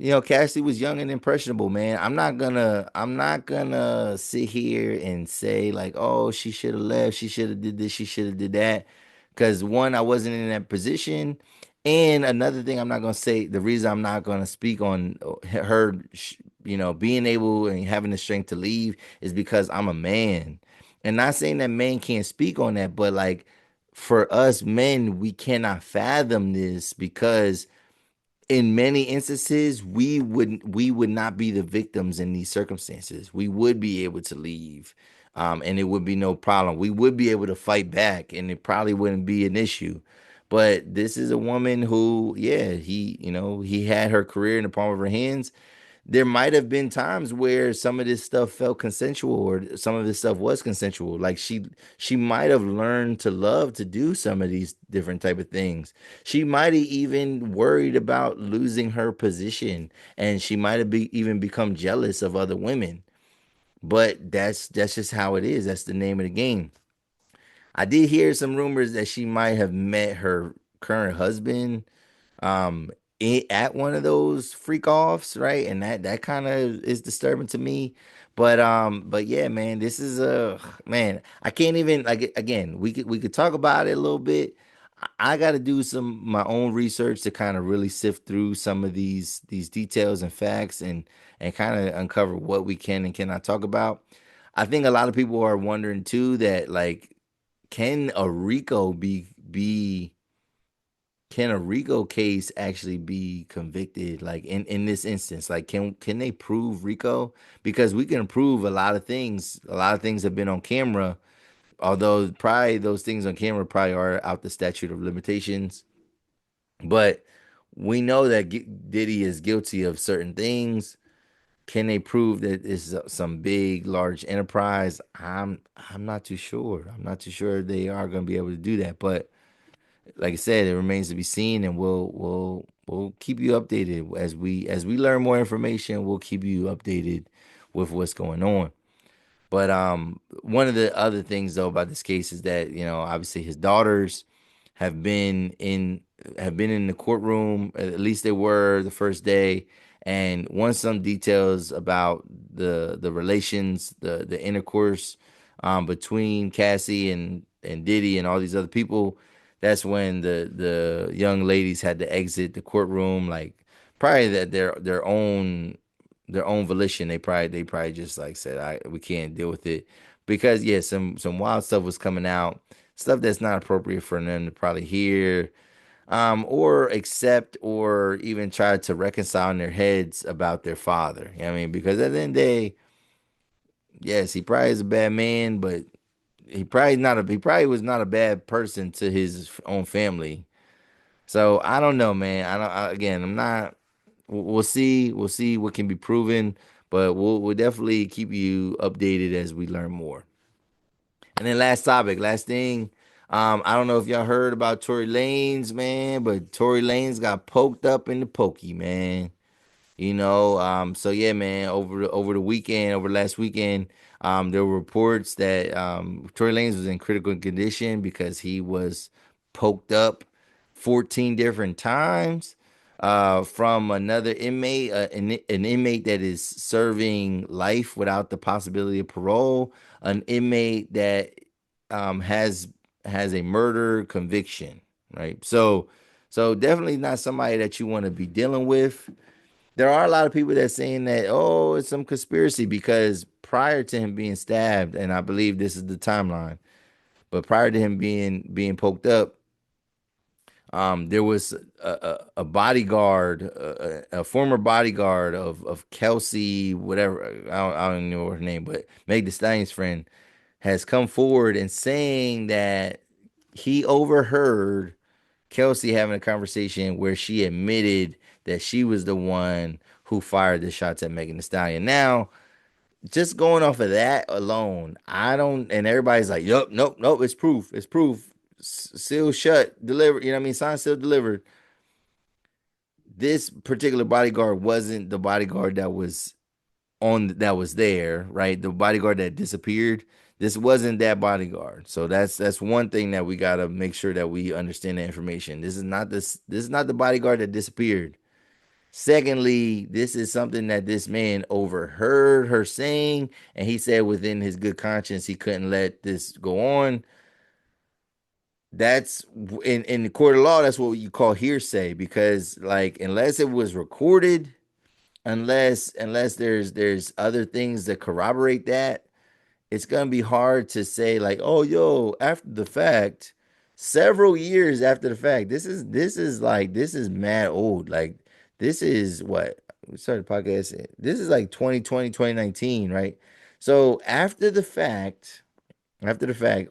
Cassidy was young and impressionable, man. I'm not gonna sit here and say like, oh, she should have left, she should have did this, she should have did that. Because one, I wasn't in that position. And another thing I'm not gonna say, the reason I'm not gonna speak on her, being able and having the strength to leave is because I'm a man. And not saying that men can't speak on that, but like for us men, we cannot fathom this because in many instances we would not be the victims in these circumstances. We would be able to leave, and it would be no problem. We would be able to fight back and it probably wouldn't be an issue. But this is a woman who, yeah, he had her career in the palm of her hands. There might have been times where some of this stuff felt consensual or some of this stuff was consensual. Like she might have learned to love to do some of these different type of things. She might have even worried about losing her position, and she might have even become jealous of other women. But that's just how it is. That's the name of the game. I did hear some rumors that she might have met her current husband, at one of those freak offs, right? And that kind of is disturbing to me. But yeah, man, this is a man. I can't even like again. We could talk about it a little bit. I got to do some my own research to kind of really sift through some of these details and facts and kind of uncover what we can and cannot talk about. I think a lot of people are wondering too that like can a Rico be can a Rico case actually be convicted like in this instance? Like can they prove Rico? Because we can prove a lot of things. A lot of things have been on camera, although probably those things on camera probably are out the statute of limitations. But we know that Diddy is guilty of certain things. Can they prove that it's some big, large enterprise? I'm not too sure. I'm not too sure they are going to be able to do that. But like I said, it remains to be seen, and we'll keep you updated as we learn more information. We'll keep you updated with what's going on. But one of the other things though about this case is that obviously his daughters have been in have been in the courtroom. At least they were the first day. And once some details about the relations, the intercourse between Cassie and Diddy and all these other people, that's when the young ladies had to exit the courtroom, like probably that their own volition. They probably just like said, we can't deal with it because yeah, some wild stuff was coming out, stuff that's not appropriate for them to probably hear, or accept, or even try to reconcile in their heads about their father. You know what I mean? Because at the end of the day, yes, he probably is a bad man, but he probably was not a bad person to his own family. So I don't know, man. I don't. Again, I'm not. We'll see. We'll see what can be proven, but we'll definitely keep you updated as we learn more. And then last topic, last thing. I don't know if y'all heard about Tory Lanez, man, but Tory Lanez got poked up in the pokey, man. So yeah, man, over the weekend, over last weekend, there were reports that Tory Lanez was in critical condition because he was poked up 14 different times from another inmate, an inmate that is serving life without the possibility of parole, an inmate that has a murder conviction, right? So definitely not somebody that you want to be dealing with. There are a lot of people that saying that, oh, it's some conspiracy because prior to him being stabbed, and I believe this is the timeline, but prior to him being poked up, there was a bodyguard, a former bodyguard of Kelsey, whatever, I don't know her name, but Meg Thee Stallion's friend has come forward and saying that he overheard Kelsey having a conversation where she admitted that she was the one who fired the shots at Megan Thee Stallion. Now, just going off of that alone, I don't, and everybody's like, yup, nope, nope, it's proof, it's proof, sealed shut, delivered, you know what I mean, signed, sealed, delivered. This particular bodyguard wasn't the bodyguard that was there, right? The bodyguard that disappeared. This wasn't that bodyguard. So that's one thing that we gotta make sure that we understand the information. This is not the bodyguard that disappeared. Secondly, this is something that this man overheard her saying, and he said within his good conscience he couldn't let this go on. That's in the court of law, that's what you call hearsay, because like unless it was recorded, unless there's other things that corroborate that, it's gonna be hard to say like, oh, yo, after the fact, several years after the fact. This is mad old. Like this is what we started the podcast. This is like 2020, 2019, right? So after the fact,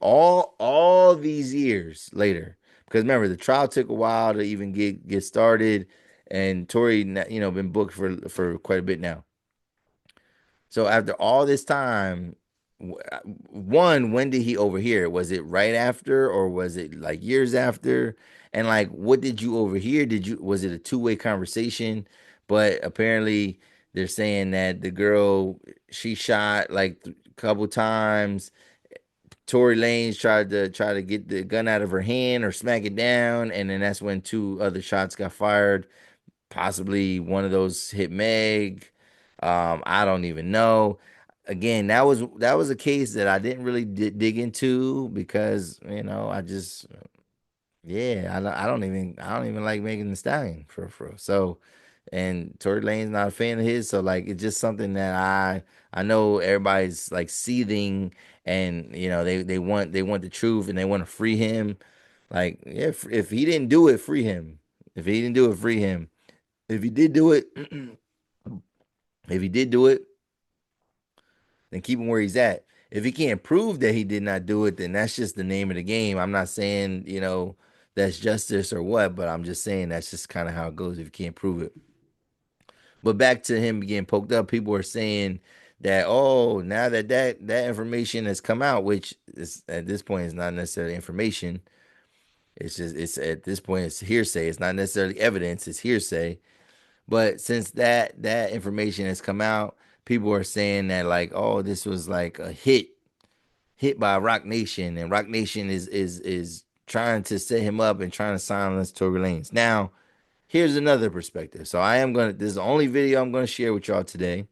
all these years later, because remember the trial took a while to even get started, and Tory, been booked for quite a bit now. So after all this time, one, when did he overhear it? Was it right after, or was it like years after? And like, what did you overhear? Was it a two-way conversation? But apparently, they're saying that the girl she shot like a couple times. Tory Lanez tried to get the gun out of her hand or smack it down, and then that's when two other shots got fired. possibly one of those hit Meg. I don't even know. Again, that was a case that I didn't really dig into because I just yeah, I don't even like Megan Thee Stallion for real. So, and Tory Lane's not a fan of his, so like it's just something that I know everybody's like seething, and they want the truth and they want to free him. Like if he didn't do it, free him. If he didn't do it, free him. If he did do it, if he did do it, then keep him where he's at. If he can't prove that he did not do it, then that's just the name of the game. I'm not saying, that's justice or what, but I'm just saying that's just kind of how it goes if you can't prove it. But back to him getting poked up, people are saying that, oh, now that information has come out, which is at this point is not necessarily information. It's at this point it's hearsay. It's not necessarily evidence, it's hearsay. But since that information has come out, people are saying that like, oh, this was like a hit by Rock Nation, and Rock Nation is trying to set him up and trying to silence Tory Lanez. Now, here's another perspective. So this is the only video I'm gonna share with y'all today.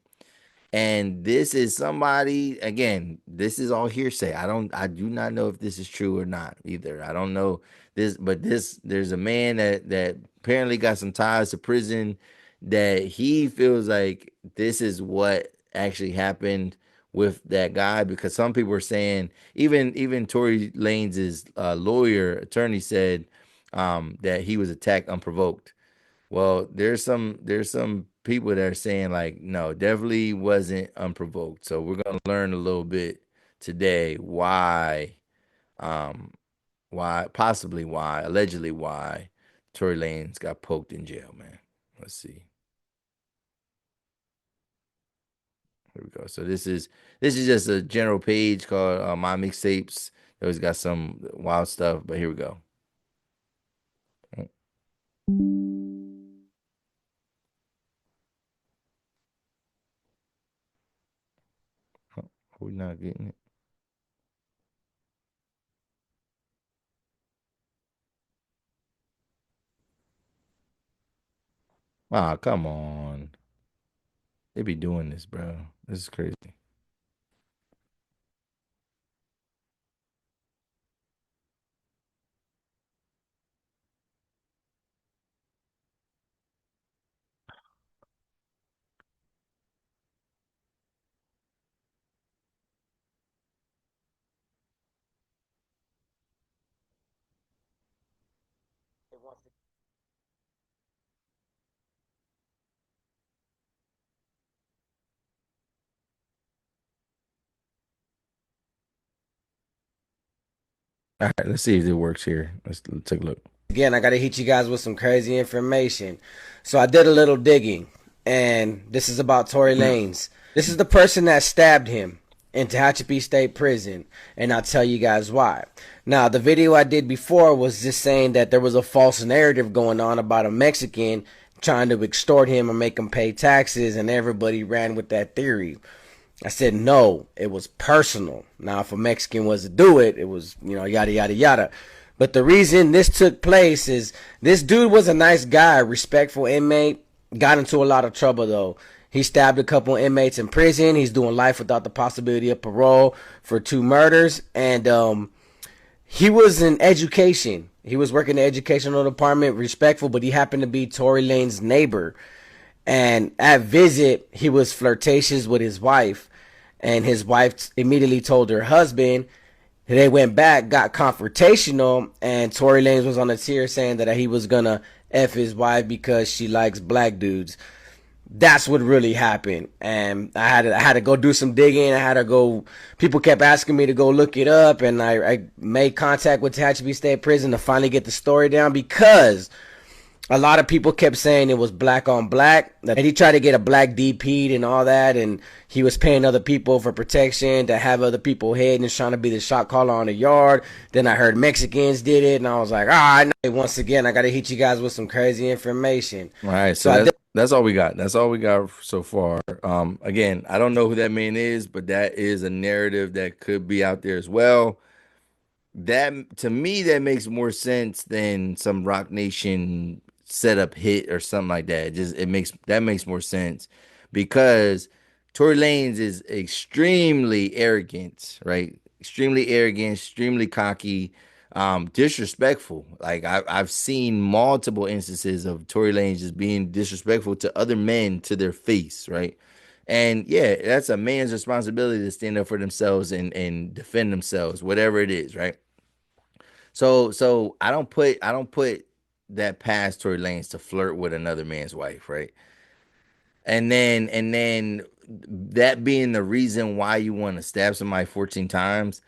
And this is somebody, again, this is all hearsay. I do not know if this is true or not either. I don't know this, but there's a man that apparently got some ties to prison that he feels like this is what actually happened with that guy, because some people are saying, even Tory Lanez's attorney said that he was attacked unprovoked. Well, there's some people that are saying like, no, definitely wasn't unprovoked. So we're gonna learn a little bit today um, why, allegedly why Tory Lanez got poked in jail, man. Let's see. Here we go. So this is just a general page called My Mixtapes. It always got some wild stuff, but here we go. We're not getting it. Ah, come on. They be doing this, bro. This is crazy. All right, let's see if it works here. Let's take a look. Again, I got to hit you guys with some crazy information. So I did a little digging, and this is about Tory Lanez. This is the person that stabbed him in Tehachapi State Prison, and I'll tell you guys why. Now, the video I did before was just saying that there was a false narrative going on about a Mexican trying to extort him and make him pay taxes, and everybody ran with that theory. I said no, it was personal. Now, if a Mexican was to do it, it was, yada, yada, yada. But the reason this took place is this dude was a nice guy, respectful inmate, got into a lot of trouble though. He stabbed a couple inmates in prison. He's doing life without the possibility of parole for 2 murders. And he was in education. He was working in the educational department, respectful, but he happened to be Tory Lane's neighbor. And at visit, he was flirtatious with his wife. And his wife immediately told her husband. They went back, got confrontational, and Tory Lanez was on the tier saying that he was gonna F his wife because she likes black dudes. That's what really happened. And I had to go do some digging. I had to go. People kept asking me to go look it up, and I made contact with Tehachapi State Prison to finally get the story down, because a lot of people kept saying it was black on black, that he tried to get a black DP'd and all that, and he was paying other people for protection to have other people hid and trying to be the shot caller on the yard. Then I heard Mexicans did it, and I was like, once again, I got to hit you guys with some crazy information. All right, so that's all we got. That's all we got so far. Again, I don't know who that man is, but that is a narrative that could be out there as well. That, to me, that makes more sense than some Rock Nation setup hit or something like that. It makes more sense because Tory Lanez is extremely arrogant, right? Extremely arrogant, extremely cocky, disrespectful. Like I've seen multiple instances of Tory Lanez just being disrespectful to other men to their face, right? And yeah, that's a man's responsibility to stand up for themselves and defend themselves, whatever it is, right? So I don't put that past Tory Lanez to flirt with another man's wife, right? And then that being the reason why you want to stab somebody 14 times,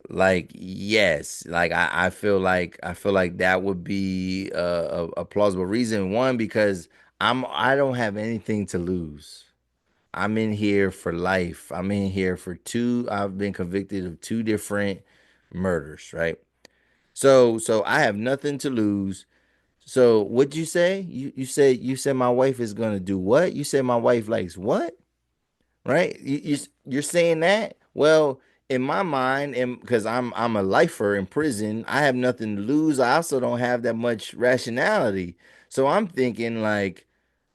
like yes, like I feel like that would be a plausible reason. One, because I don't have anything to lose. I'm in here for life. I'm in here for two. I've been convicted of two different murders, right? So I have nothing to lose. So what'd you say? You said my wife is gonna do what? You said my wife likes what? Right? You're saying that? Well, in my mind, and because I'm a lifer in prison, I have nothing to lose. I also don't have that much rationality. So I'm thinking like,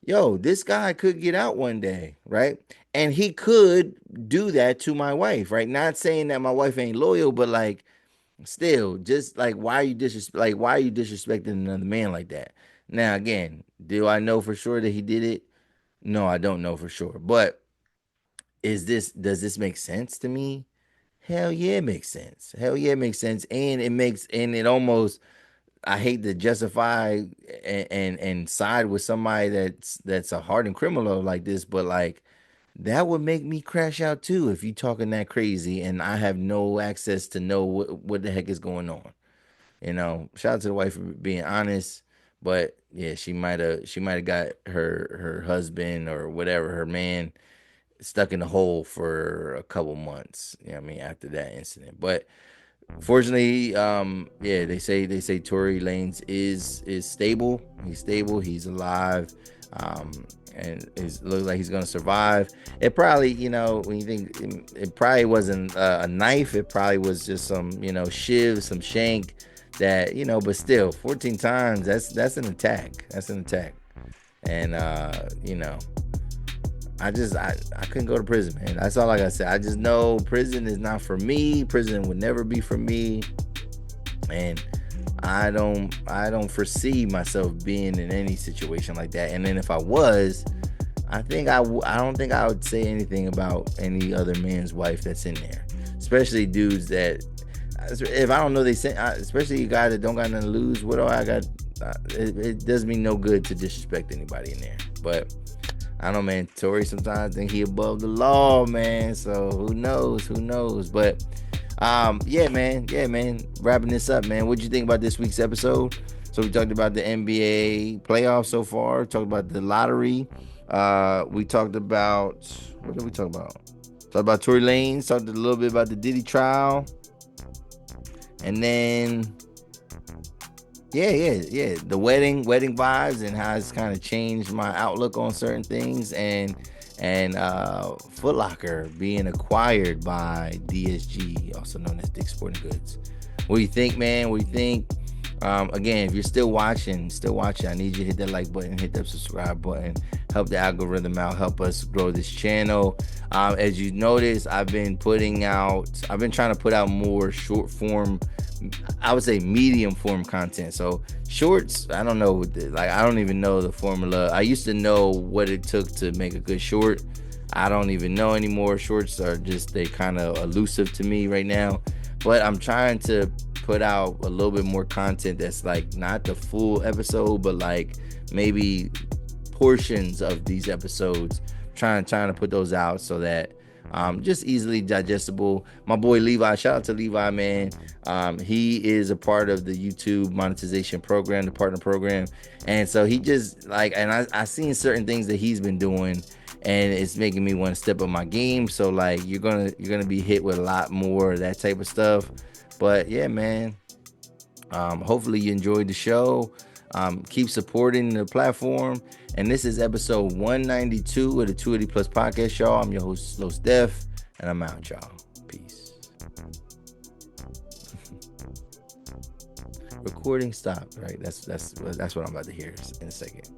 yo, this guy could get out one day, right? And he could do that to my wife, right? Not saying that my wife ain't loyal, but like still, just like why are you disrespecting another man like that? Now again, do I know for sure that he did it? No, I don't know for sure. But does this make sense to me? Hell yeah, it makes sense. Hell yeah, it makes sense. And it almost I hate to justify and side with somebody that's a hardened criminal like this, but like that would make me crash out too if you talking that crazy and I have no access to know what the heck is going on. Shout out to the wife for being honest, but yeah, she might have got her husband or whatever, her man stuck in the hole for a couple months. I mean, after that incident. But fortunately, yeah, they say Tory Lanez is stable. He's stable. He's alive. And it looks like he's gonna survive. It probably, when you think it probably wasn't a knife. It probably was just some, shiv, some shank that, but still, 14 times. That's an attack. That's an attack. And I couldn't go to prison, man. That's all I gotta say. I just know prison is not for me. Prison would never be for me, and I don't foresee myself being in any situation like that. And then if I was, I don't think I would say anything about any other man's wife that's in there, especially dudes that if I don't know they sent, especially a guy that don't got nothing to lose. What do I got? It does me no good to disrespect anybody in there, but. I don't know, man. Tory sometimes think he above the law, man. So who knows? Who knows? But yeah, man. Yeah, man. Wrapping this up, man. What'd you think about this week's episode? So we talked about the NBA playoffs so far. Talked about the lottery. We talked about what did we talk about? Talked about Tory Lanez. Talked a little bit about the Diddy trial, and then. Yeah. The wedding vibes and how it's kind of changed my outlook on certain things, and Foot Locker being acquired by DSG, also known as Dick's Sporting Goods. What do you think, man? What do you think? Again, if you're still watching, I need you to hit that like button, hit that subscribe button, help the algorithm out, help us grow this channel. As you notice, I've been trying to put out more short form, I would say medium form content. So shorts, I don't know, I don't even know the formula. I used to know what it took to make a good short. I don't even know anymore. Shorts are they kind of elusive to me right now. But I'm trying to put out a little bit more content that's like not the full episode, but like maybe portions of these episodes. Trying to put those out so that just easily digestible. My boy Levi, shout out to Levi, man. He is a part of the YouTube monetization program, the partner program, and so he just and I seen certain things that he's been doing, and it's making me want to step up my game. So like you're gonna be hit with a lot more of that type of stuff. But yeah, man. Hopefully you enjoyed the show. Keep supporting the platform. And this is episode 192 of the 280 Plus podcast, y'all. I'm your host, Slow Steph, and I'm out, y'all. Peace. Recording stopped. Right. That's what I'm about to hear in a second.